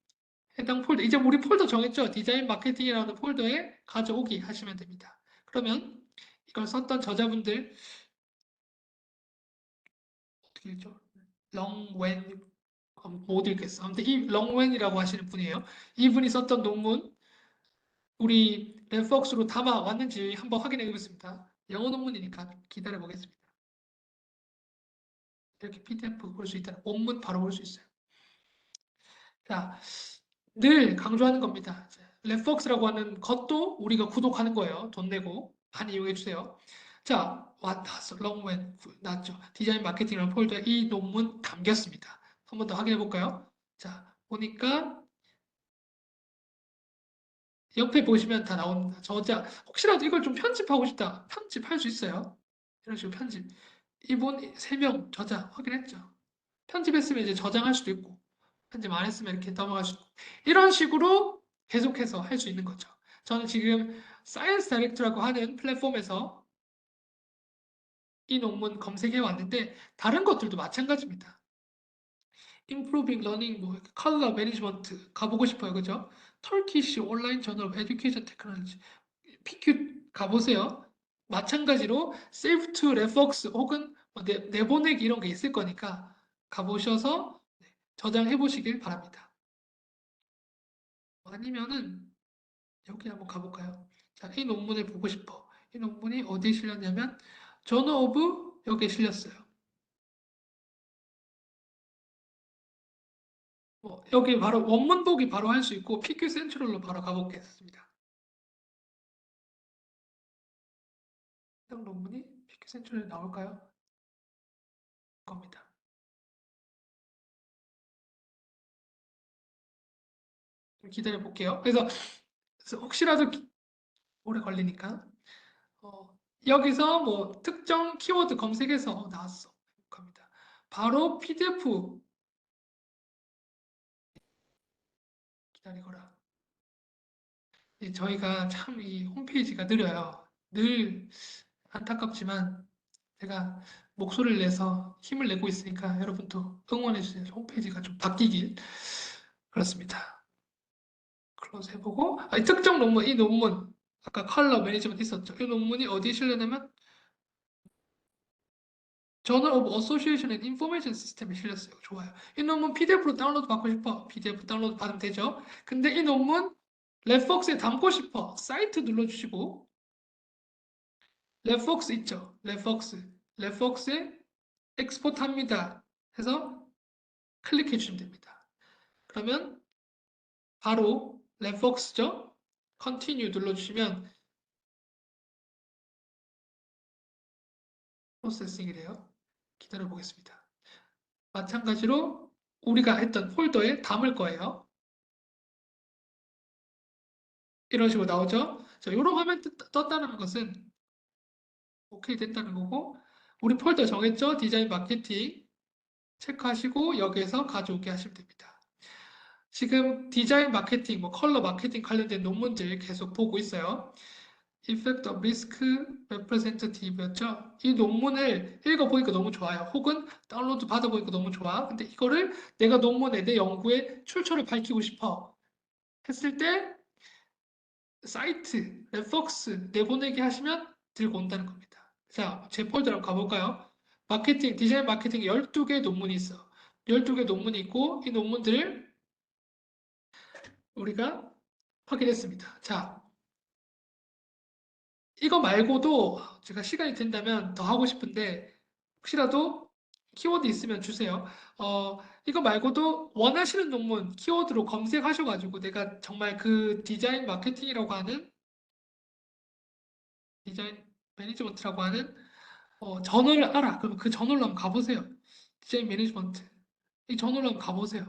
해당 폴더. 이제 우리 폴더 정했죠? 디자인 마케팅이라는 폴더에 가져오기 하시면 됩니다. 그러면 이걸 썼던 저자분들 어떻게 읽죠? 렁웬 못 읽겠어. 아무튼 이 렁웬이라고 하시는 분이에요. 이분이 썼던 논문 우리 랩벅스로 담아 왔는지 한번 확인해 보겠습니다. 영어 논문이니까 기다려 보겠습니다. 이렇게 PDF 볼 수 있다는 원문 바로 볼 수 있어요. 자, 늘 강조하는 겁니다. 랩벅스라고 하는 것도 우리가 구독하는 거예요. 돈 내고 많이 이용해 주세요. 자, 나왔어. 롱웬 나왔죠. 디자인 마케팅이라는 폴더에 이 논문 담겼습니다. 한 번 더 확인해 볼까요? 자, 보니까 옆에 보시면 다 나옵니다. 저자 혹시라도 이걸 좀 편집하고 싶다. 편집할 수 있어요. 이런 식으로 편집. 이분 3명 저자 확인했죠. 편집했으면 이제 저장할 수도 있고 편집 안 했으면 이렇게 넘어갈 수 있고 이런 식으로 계속해서 할 수 있는 거죠. 저는 지금 사이언스 다이렉트라고 하는 플랫폼에서 이 논문 검색해 왔는데 다른 것들도 마찬가지입니다. Improving Learning, 뭐 컬러 매니지먼트 가보고 싶어요, 그죠? 터키시 온라인 저널 에듀케이션 테크놀로지 PQ 가보세요. 마찬가지로 Save to Reference 혹은 뭐 내보내기 이런 게 있을 거니까 가보셔서 저장해 보시길 바랍니다. 아니면은 여기 한번 가볼까요? 자, 이 논문을 보고 싶어. 이 논문이 어디에 실렸냐면 저널 오브 여기에 실렸어요. 여기 바로 원문 보기 바로 할 수 있고 PQ 센트럴로 바로 가보겠습니다. 해당 논문이 PQ 센트럴에 나올까요? 겁니다. 좀 기다려 볼게요. 그래서 혹시라도 오래 걸리니까 여기서 뭐 특정 키워드 검색해서 나왔어. 겁니다. 바로 PDF 기다리거라. 저희가 참 이 홈페이지가 느려요. 늘 안타깝지만 제가 목소리를 내서 힘을 내고 있으니까 여러분도 응원해 주세요. 홈페이지가 좀 바뀌길. 그렇습니다. 클로즈 해보고 이 특정 논문, 이 논문 아까 컬러 매니지먼트 있었죠. 이 논문이 어디에 실렸냐면 저널 오브 어소시에이션 앤 인포메이션 시스템에 실렸어요. 좋아요. 이 논문 PDF로 다운로드 받고 싶어. PDF 다운로드 받으면 되죠. 근데 이 논문 랩벅스에 담고 싶어. 사이트 눌러주시고 랩벅스 있죠. 랩벅스에 엑스포트 합니다. 해서 클릭해 주시면 됩니다. 그러면 바로 랩벅스죠. 컨티뉴 눌러주시면 프로세싱이래요. 기다려 보겠습니다. 마찬가지로 우리가 했던 폴더에 담을 거예요. 이런 식으로 나오죠. 자, 이런 화면 떴다는 것은 오케이 됐다는 거고 우리 폴더 정했죠? 디자인 마케팅 체크하시고 여기에서 가져오게 하시면 됩니다. 지금 디자인 마케팅, 뭐 컬러 마케팅 관련된 논문들 계속 보고 있어요. Effect of Risk Representative였죠. 이 논문을 읽어보니까 너무 좋아요. 혹은 다운로드 받아보니까 너무 좋아. 근데 이거를 내가 논문에 내 연구의 출처를 밝히고 싶어 했을 때 사이트, 레퍼스 내보내기 하시면 들고 온다는 겁니다. 자, 제 폴더로 가볼까요? 마케팅, 디자인 마케팅 12개 논문이 있어. 12개 논문이 있고 이 논문들을 우리가 확인했습니다. 자, 이거 말고도 제가 시간이 된다면 더 하고 싶은데 혹시라도 키워드 있으면 주세요. 이거 말고도 원하시는 논문 키워드로 검색하셔가지고 내가 정말 그 디자인 마케팅이라고 하는 디자인 매니지먼트라고 하는 저널을 알아. 그럼 그 저널로 한번 가보세요. 디자인 매니지먼트. 이 저널로 한번 가보세요.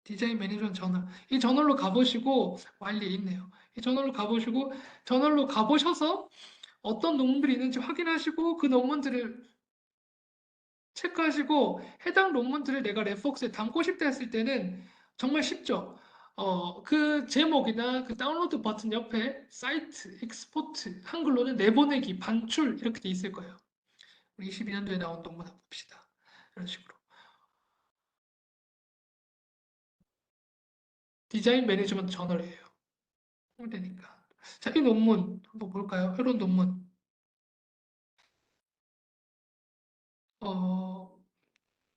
디자인 매니지먼트 저널. 이 저널로 가보시고 완리에 있네요. 이 저널로 가보시고 저널로 가보셔서 어떤 논문들이 있는지 확인하시고 그 논문들을 체크하시고 해당 논문들을 내가 레퍼스에 담고 싶다 했을 때는 정말 쉽죠. 그 제목이나 그 다운로드 버튼 옆에 사이트, 익스포트, 한글로는 내보내기, 반출 이렇게 돼 있을 거예요. 우리 22년도에 나온 논문 한번 봅시다. 이런 식으로. 디자인 매니지먼트 저널이에요. 되니까. 자, 이 논문 한번 볼까요? 이런 논문. 어,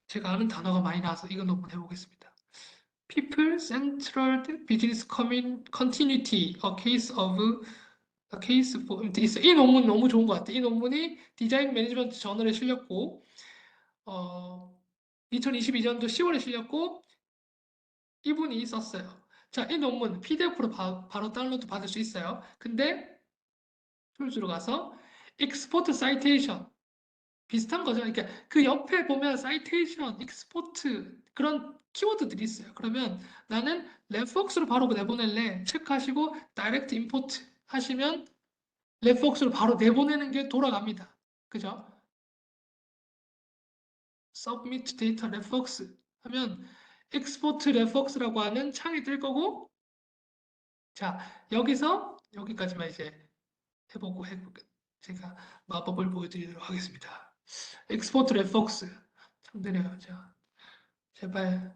제가 아는 단어가 많이 나와서 이거 논문 해보겠습니다. People Centered Business Continuity, a case for 있어. 이 논문 너무 좋은 것 같아. 이 논문이 디자인 매니지먼트 저널에 실렸고, 2022년도 10월에 실렸고, 이분이 썼어요. 자, 이 논문 PDF로 바로 다운로드 받을 수 있어요. 근데 툴즈로 가서 Export Citation 비슷한 거죠. 그러니까 그 옆에 보면 Citation, Export 그런 키워드들이 있어요. 그러면 나는 레폭스로 바로 내보낼래 체크하시고 Direct Import 하시면 레폭스로 바로 내보내는 게 돌아갑니다. 그죠? Submit Data Refox 하면 Export Refox라고 하는 창이 뜰 거고 자 여기서 여기까지만 이제 해보고 제가 마법을 보여드리도록 하겠습니다. Export Refox 참 느려요. 자 제발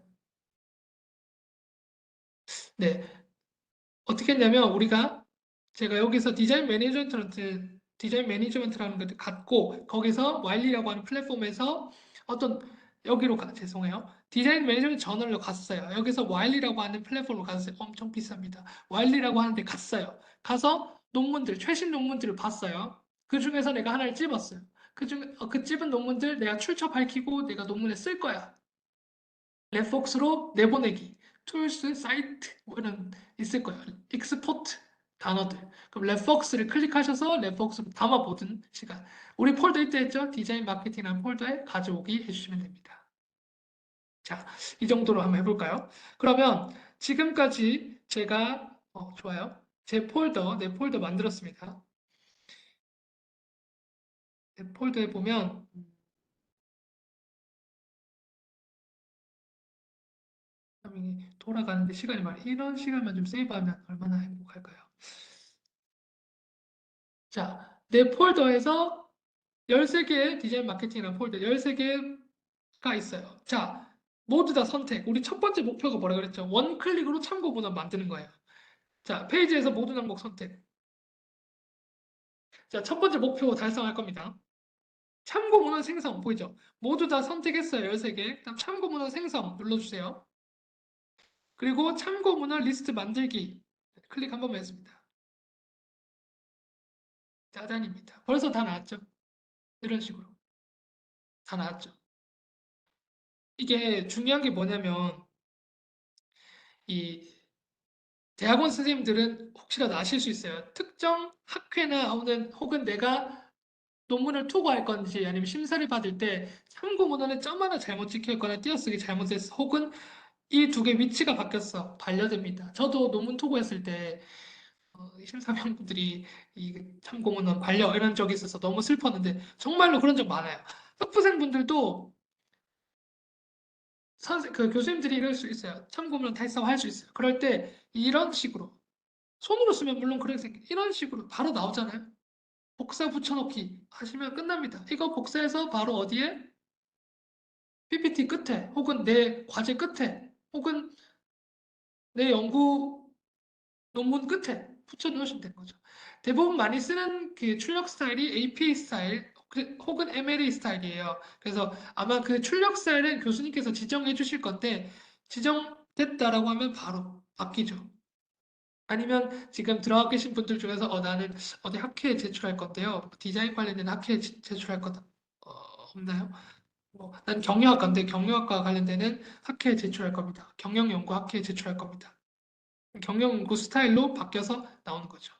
네 어떻게 했냐면 우리가 제가 여기서 디자인 매니지먼트라는 것을 갖고 거기서 와일리라고 하는 플랫폼에서 어떤 죄송해요. 디자인 매니지먼트 저널로 갔어요. 여기서 와일리라고 하는 플랫폼으로 갔어요. 엄청 비쌉니다. 와일리라고 하는데 갔어요. 가서 최신 논문들을 봤어요. 그 중에서 내가 하나를 찝었어요. 그 찝은 논문들 내가 출처 밝히고 내가 논문에 쓸 거야. 레폭스로 내보내기, 툴스, 사이트 뭐 이런 있을 거예요. 익스포트 단어들. 그럼 레폭스를 클릭하셔서 레폭스로 담아보든 시간. 우리 폴더 이때 했죠? 디자인 마케팅이라는 폴더에 가져오기 해주시면 됩니다. 자, 이 정도로 한번 해볼까요? 그러면 지금까지 제가 좋아요. 내 폴더 만들었습니다. 내 폴더에 보면 화면이 돌아가는데 시간이 많아. 이런 시간만 좀 세이브하면 얼마나 행복할까요? 자, 내 폴더에서 13개의 디자인 마케팅이라는 폴더 13개가 있어요. 자, 모두 다 선택. 우리 첫 번째 목표가 뭐라 그랬죠? 원 클릭으로 참고 문헌 만드는 거예요. 자, 페이지에서 모든 항목 선택. 자, 첫 번째 목표 달성할 겁니다. 참고 문헌 생성 보이죠? 모두 다 선택했어요. 13개. 그다음 참고 문헌 생성 눌러주세요. 그리고 참고 문헌 리스트 만들기 클릭 한 번만 했습니다. 짜잔입니다. 벌써 다 나왔죠? 이런 식으로 다 나왔죠. 이게 중요한 게 뭐냐면 이 대학원 선생님들은 혹시라도 아실 수 있어요. 특정 학회나 혹은 내가 논문을 투고할 건지 아니면 심사를 받을 때 참고 문헌에 점 하나 잘못 찍혀 있거나 띄어쓰기 잘못했어. 혹은 이 두 개 위치가 바뀌었어. 반려됩니다. 저도 논문 투고했을 때 심사위원분들이 이 참고 문헌 반려 이런 적이 있어서 너무 슬펐는데 정말로 그런 적 많아요. 학부생분들도 그 교수님들이 이럴 수 있어요. 참고문 달성할 수 있어요. 그럴 때 이런 식으로 손으로 쓰면 물론 그렇게 이런 식으로 바로 나오잖아요. 복사 붙여넣기 하시면 끝납니다. 이거 복사해서 바로 어디에? PPT 끝에 혹은 내 과제 끝에 혹은 내 연구 논문 끝에 붙여넣으시면 되는 거죠. 대부분 많이 쓰는 그 출력 스타일이 APA 스타일 혹은 MLA 스타일이에요. 그래서 아마 그 출력 스타일은 교수님께서 지정해 주실 건데 지정됐다라고 하면 바로 바뀌죠. 아니면 지금 들어가 계신 분들 중에서 나는 어디 학회에 제출할 건데요. 디자인 관련된 학회에 제출할 것 없나요? 난 경영학과인데 경영학과 관련되는 학회에 제출할 겁니다. 경영연구 학회에 제출할 겁니다. 경영연구 스타일로 바뀌어서 나오는 거죠.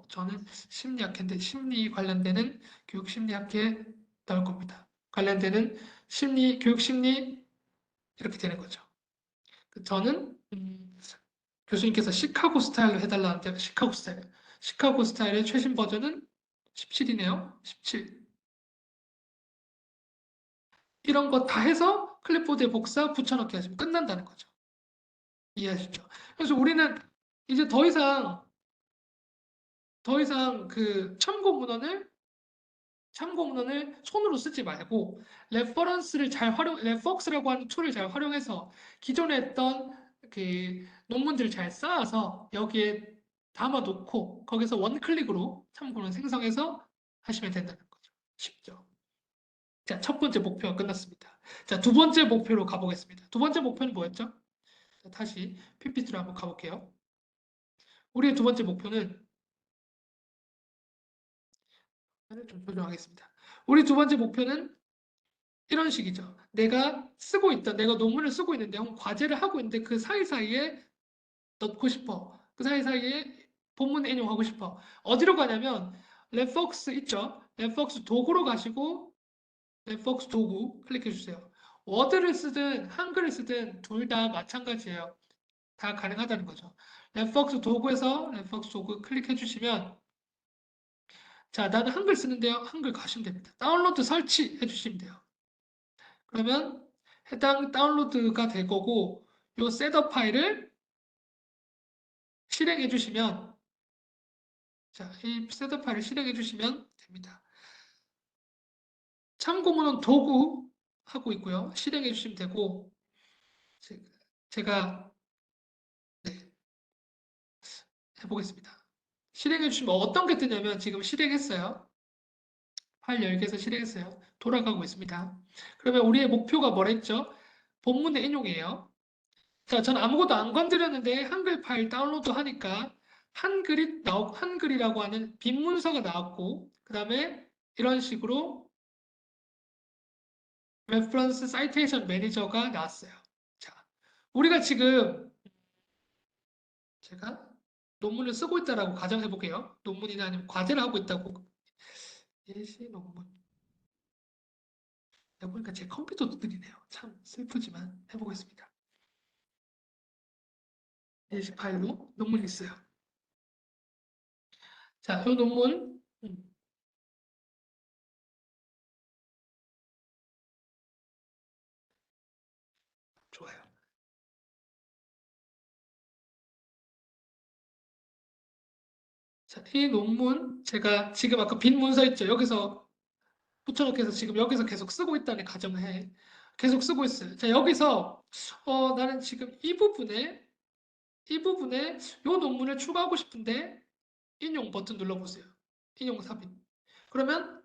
저는 심리학회인데 심리 관련되는 교육심리학회에 나올 겁니다. 관련되는 심리, 교육심리 이렇게 되는 거죠. 저는 교수님께서 시카고 스타일로 해달라는데 시카고 스타일. 시카고 스타일의 최신 버전은 17이네요. 17. 이런 거 다 해서 클립보드에 복사 붙여넣기 하시면 끝난다는 거죠. 이해하시죠? 그래서 우리는 이제 더 이상 그 참고 문헌을 손으로 쓰지 말고 레퍼런스라고 하는 툴을 잘 활용해서 기존에 했던 그 논문들을 잘 쌓아서 여기에 담아놓고 거기서 원클릭으로 참고문헌 생성해서 하시면 된다는 거죠. 쉽죠? 자, 첫 번째 목표가 끝났습니다. 자, 두 번째 목표로 가보겠습니다. 두 번째 목표는 뭐였죠? 자, 다시 PPT로 한번 가볼게요. 우리의 두 번째 목표는 좀 조정하겠습니다. 우리 두 번째 목표는 이런 식이죠. 내가 논문을 쓰고 있는데, 혹은 과제를 하고 있는데 그 사이사이에 넣고 싶어. 그 사이사이에 본문 인용하고 싶어. 어디로 가냐면, 랩폭스 있죠? 랩폭스 도구로 가시고, 랩폭스 도구 클릭해 주세요. 워드를 쓰든 한글을 쓰든 둘 다 마찬가지예요. 다 가능하다는 거죠. 랩폭스 도구에서 랩폭스 도구 클릭해 주시면, 자, 나는 한글 쓰는데요. 한글 가시면 됩니다. 다운로드 설치해 주시면 돼요. 그러면 해당 다운로드가 될 거고 요 셋업 파일을 실행해 주시면 자, 이 셋업 파일을 실행해 주시면 됩니다. 참고문은 도구 하고 있고요. 실행해 주시면 되고 제가 네, 해보겠습니다. 실행해 주시면 어떤 게 뜨냐면 지금 실행했어요. 파일 열기에서 실행했어요. 돌아가고 있습니다. 그러면 우리의 목표가 뭐랬죠? 본문의 인용이에요. 자, 전 아무것도 안 건드렸는데 한글 파일 다운로드 하니까 한글이라고 하는 빈 문서가 나왔고, 그 다음에 이런 식으로 레퍼런스 사이테이션 매니저가 나왔어요. 자, 우리가 지금 제가 논문을 쓰고 있다라고 가정해 볼게요. 논문이나 아니면 과제를 하고 있다고. 예시 논문. 해보니까 제 컴퓨터도 느리네요. 참 슬프지만 해보겠습니다. 예시 파일로 논문이 있어요. 자, 이 논문 좋아요. 자, 이 논문 제가 지금 아까 빈 문서 있죠? 여기서 붙여넣기 해서 지금 여기서 계속 쓰고 있다는 가정을 해. 계속 쓰고 있어요. 자, 여기서 나는 지금 이 부분에 요 논문을 추가하고 싶은데 인용 버튼 눌러보세요. 인용 삽입. 그러면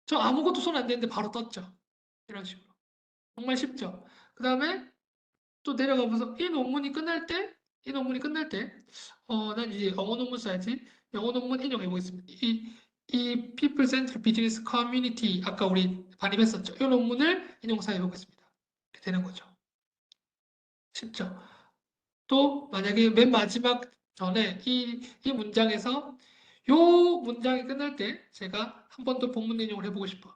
저 아무것도 손 안 대는데 바로 떴죠. 이런 식으로. 정말 쉽죠. 그 다음에 또 내려가면서 이 논문이 끝날 때, 난 이제 영어 논문 써야지. 영어 논문 인용해 보겠습니다. 이 People Centered Business Community 아까 우리 반입했었죠. 이 논문을 인용사해 보겠습니다. 이렇게 되는 거죠. 쉽죠. 또 만약에 맨 마지막 전에 이 문장에서 요 문장이 끝날 때 제가 한 번 더 본문 인용을 해보고 싶어.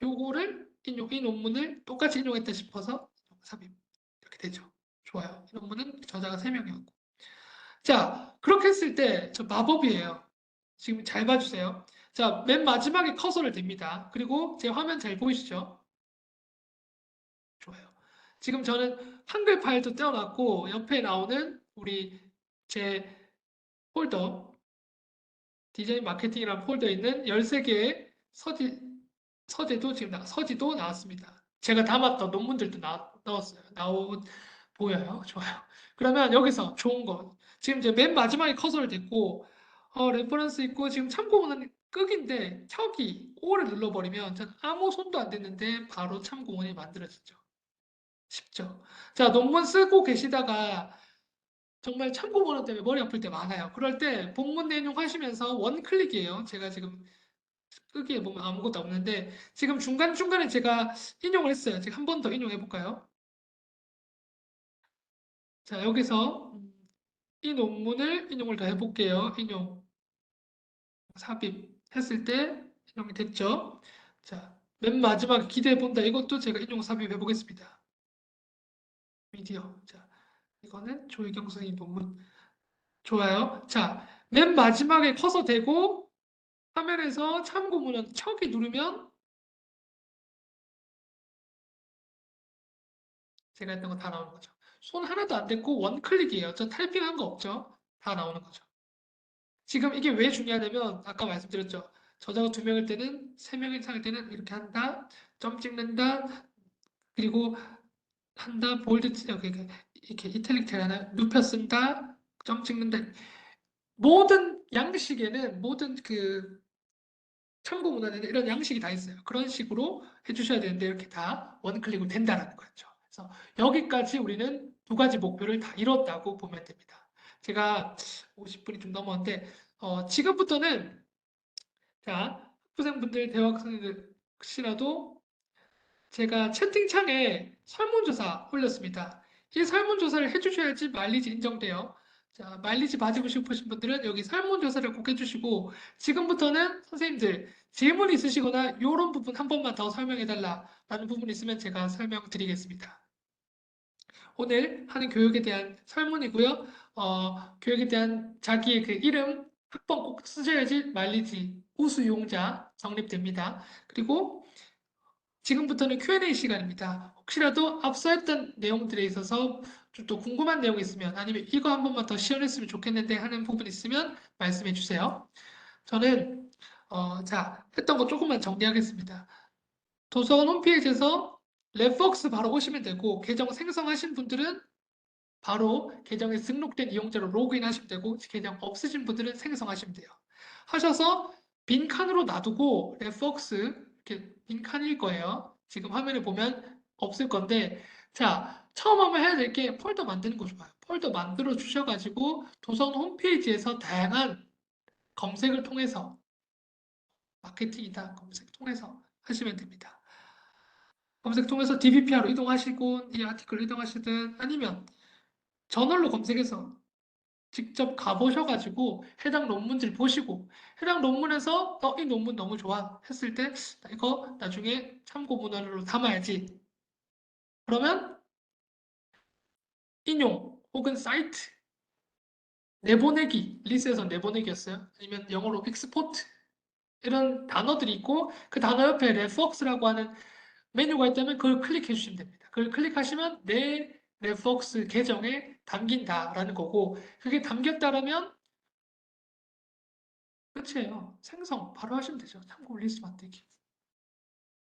요거를 이 논문을 똑같이 인용했다 싶어서 삽입 이렇게 되죠. 좋아요. 이 논문은 저자가 3명이었고. 자, 그렇게 했을 때 저 마법이에요. 지금 잘 봐주세요. 자, 맨 마지막에 커서를 댑니다. 그리고 제 화면 잘 보이시죠? 좋아요. 지금 저는 한글 파일도 떼어놨고 옆에 나오는 우리 제 폴더 디자인 마케팅이라는 폴더에 있는 13개의 서재도 지금 서지도 나왔습니다. 제가 담았던 논문들도 넣었어요. 보여요. 좋아요. 그러면 여기서 좋은 거. 지금 이제 맨 마지막에 커서를 댔고, 레퍼런스 있고, 지금 참고문은 끄기인데, 척이 5를 눌러버리면 전 아무 손도 안 댔는데 바로 참고문이 만들어지죠. 쉽죠. 자, 논문 쓰고 계시다가 정말 참고문헌 때문에 머리 아플 때 많아요. 그럴 때 본문 내용 하시면서 원클릭이에요. 제가 지금 끄기에 보면 아무것도 없는데 지금 중간중간에 제가 인용을 했어요. 제가 한 번 더 인용해 볼까요? 자, 여기서 이 논문을 인용을 더 해볼게요. 인용, 삽입했을 때 인용이 됐죠? 자, 맨 마지막에 기대해 본다. 이것도 제가 인용 삽입해 보겠습니다. 미디어. 자, 이거는 조혜경 선생님 논문. 좋아요. 자, 맨 마지막에 커서 대고 화면에서 참고문헌 척이 누르면 제가 했던 거 다 나오는 거죠. 손 하나도 안 댔고 원클릭이에요. 저 타이핑한 거 없죠? 다 나오는 거죠. 지금 이게 왜 중요하냐면 아까 말씀드렸죠. 저자가 2명일 때는 3명 이상일 때는 이렇게 한다. 점 찍는다. 그리고 한다. 볼드 이렇게 이탈릭 되나 눕혀 쓴다. 점 찍는다. 모든 양식에는 모든 그 참고 문헌에는 이런 양식이 다 있어요. 그런 식으로 해주셔야 되는데 이렇게 다 원클릭으로 된다라는 거죠. 그래서 여기까지 우리는 2가지 목표를 다 이뤘다고 보면 됩니다. 제가 50분이 좀 넘었는데 지금부터는 자 학부생분들, 대학생들 혹시라도 제가 채팅창에 설문조사 올렸습니다. 이 설문조사를 해주셔야지 마일리지 인정돼요. 자, 마일리지 받으고 싶으신 분들은 여기 설문조사를 꼭 해주시고 지금부터는 선생님들 질문 있으시거나 이런 부분 한 번만 더 설명해달라 라는 부분 있으면 제가 설명드리겠습니다. 오늘 하는 교육에 대한 설문이고요. 교육에 대한 자기의 그 이름, 학번 꼭 쓰셔야지 마일리지 우수 이용자 적립됩니다. 그리고 지금부터는 Q&A 시간입니다. 혹시라도 앞서 했던 내용들에 있어서 좀 더 궁금한 내용 있으면 아니면 이거 한 번만 더 시연했으면 좋겠는데 하는 부분 있으면 말씀해 주세요. 저는 자 했던 거 조금만 정리하겠습니다. 도서관 홈페이지에서 레폭스 바로 오시면 되고 계정 생성하신 분들은 바로 계정에 등록된 이용자로 로그인 하시면 되고 계정 없으신 분들은 생성하시면 돼요. 하셔서 빈 칸으로 놔두고 레폭스 이렇게 빈 칸일 거예요. 지금 화면에 보면 없을 건데 자 처음 한번 해야 될 게 폴더 만드는 거 좋아요. 폴더 만들어 주셔가지고 도서관 홈페이지에서 다양한 검색을 통해서 마케팅이다 검색 통해서 하시면 됩니다. 검색 통해서 DBPR로 이동하시고 이 아티클 이동하시든 아니면 저널로 검색해서 직접 가보셔가지고 해당 논문들 보시고 해당 논문에서 이 논문 너무 좋아 했을 때 이거 나중에 참고 문헌으로 담아야지. 그러면 인용 혹은 사이트 내보내기 리스에서 내보내기였어요. 아니면 영어로 익스포트 이런 단어들이 있고 그 단어 옆에 레퍼스라고 하는 메뉴가 있다면 그걸 클릭해 주시면 됩니다. 그걸 클릭하시면 내 레퍼스 계정에 담긴다라는 거고 그게 담겼다라면 끝이에요. 생성 바로 하시면 되죠. 참고 리스트 만들기.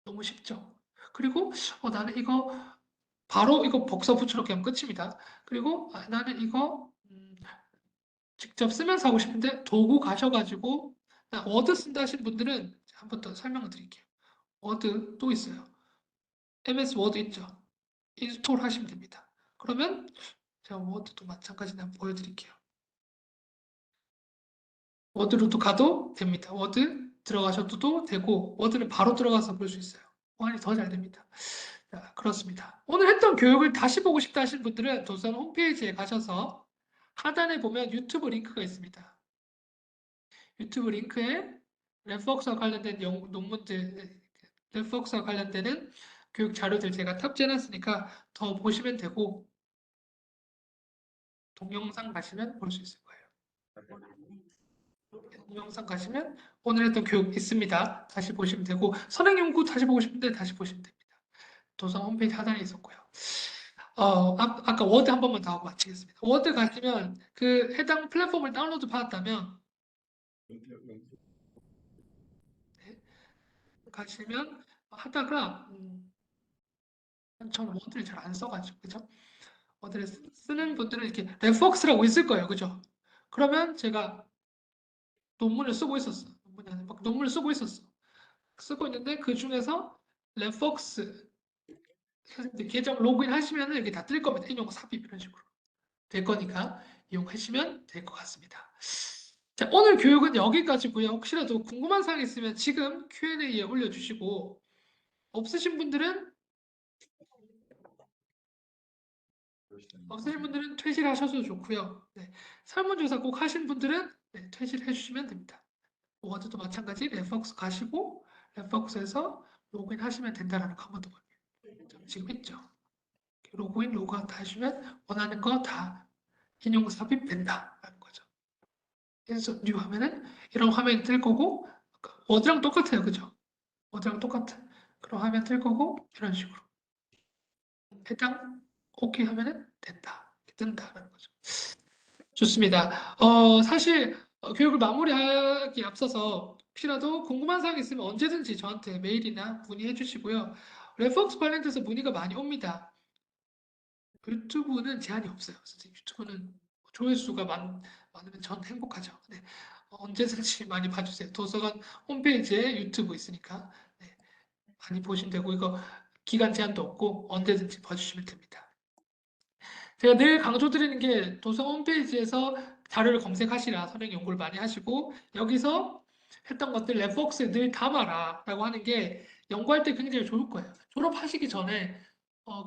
너무 쉽죠. 그리고 나는 이거 바로 이거 복사 붙여넣기 하면 끝입니다. 그리고 나는 이거 직접 쓰면서 하고 싶은데 도구 가셔가지고 워드 쓴다 하신 분들은 한 번 더 설명을 드릴게요. 워드 또 있어요. MS 워드 있죠. 인스톨 하시면 됩니다. 그러면 제가 워드도 마찬가지로 한번 보여드릴게요. 워드로도 가도 됩니다. 워드 들어가셔도 되고 워드는 바로 들어가서 볼 수 있어요. 보안이 더 잘 됩니다. 자, 그렇습니다. 오늘 했던 교육을 다시 보고 싶다 하시는 분들은 도서관 홈페이지에 가셔서 하단에 보면 유튜브 링크가 있습니다. 유튜브 링크에 레퍼스와 관련된 논문들, 레퍼스와 관련되는 교육 자료들 제가 탑재해놨으니까 더 보시면 되고 동영상 가시면 볼 수 있을 거예요. 동영상 가시면 오늘 했던 교육 있습니다. 다시 보시면 되고 선행연구 다시 보고 싶은데 다시 보시면 됩니다. 도서 홈페이지 하단에 있었고요. 아까 워드 한 번만 더 하고 마치겠습니다. 워드 가시면 그 해당 플랫폼을 다운로드 받았다면 가시면 하다가 저는 워드를 잘 안 써가지고 그죠? 워드를 쓰는 분들은 이렇게 레폭스라고 있을 거예요, 그죠? 그러면 제가 논문을 쓰고 있었어. 논문이 아니라 막 논문을 쓰고 있었어. 쓰고 있는데 그 중에서 레폭스 계정 로그인 하시면 이렇게 다 뜰 겁니다. 인용 삽입 이런 식으로 될 거니까 이용하시면 될 것 같습니다. 자, 오늘 교육은 여기까지고요. 혹시라도 궁금한 사항 있으면 지금 Q&A에 올려주시고 없으신 분들은 퇴실하셔도 좋고요. 네, 설문조사 꼭 하신 분들은 네, 퇴실해 주시면 됩니다. 워드도 마찬가지 레폭스 가시고 레폭스에서 로그인 하시면 된다라는 거 한 번 더 지금 있죠. 로그인 로그아웃 하시면 원하는 거 다 인용 삽입된다라는 거죠. 그래서 뉴 하면은 이런 화면이 뜰 거고 워드랑 똑같아요, 그죠? 워드랑 똑같아. 그럼 화면 뜰 거고 이런 식으로 해당 오케이 하면은 된다, 뜬다라는 거죠. 좋습니다. 사실 교육을 마무리하기 앞서서 혹시라도 궁금한 사항 있으면 언제든지 저한테 메일이나 문의해 주시고요. 레폭스 관련돼서 문의가 많이 옵니다. 유튜브는 제한이 없어요. 선생님, 유튜브는 조회수가 많으면 전 행복하죠. 네. 언제든지 많이 봐주세요. 도서관 홈페이지에 유튜브 있으니까 네, 많이 보시면 되고 이거 기간 제한도 없고 언제든지 봐주시면 됩니다. 제가 늘 강조드리는 게 도서 홈페이지에서 자료를 검색하시라 선행 연구를 많이 하시고 여기서 했던 것들 레폭스에 늘 담아라 라고 하는 게 연구할 때 굉장히 좋을 거예요. 졸업하시기 전에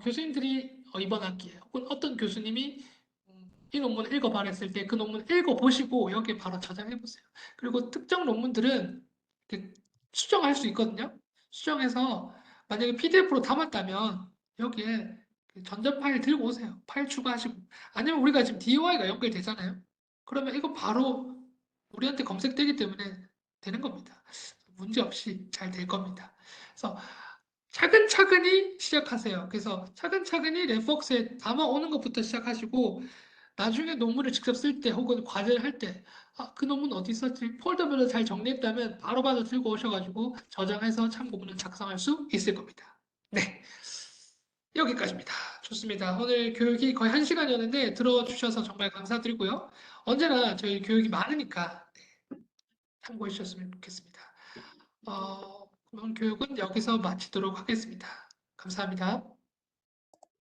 교수님들이 이번 학기에 혹은 어떤 교수님이 이 논문을 읽어봐라 했을 때 그 논문을 읽어보시고 여기에 바로 저장해 보세요. 그리고 특정 논문들은 이렇게 수정할 수 있거든요. 수정해서 만약에 PDF로 담았다면 여기에 그 전자 파일 들고 오세요. 파일 추가하시고. 아니면 우리가 지금 DOI가 연결되잖아요. 그러면 이거 바로 우리한테 검색되기 때문에 되는 겁니다. 문제 없이 잘 될 겁니다. 그래서 차근차근히 시작하세요. 그래서 차근차근히 레폭스에 담아오는 것부터 시작하시고 나중에 논문을 직접 쓸 때 혹은 과제를 할 때, 그 논문 어디 있었지? 폴더별로 잘 정리했다면 바로바로 들고 오셔가지고 저장해서 참고문을 작성할 수 있을 겁니다. 네. 여기까지입니다. 좋습니다. 오늘 교육이 거의 1시간이었는데 들어주셔서 정말 감사드리고요. 언제나 저희 교육이 많으니까 네, 참고해 주셨으면 좋겠습니다. 오늘 교육은 여기서 마치도록 하겠습니다. 감사합니다.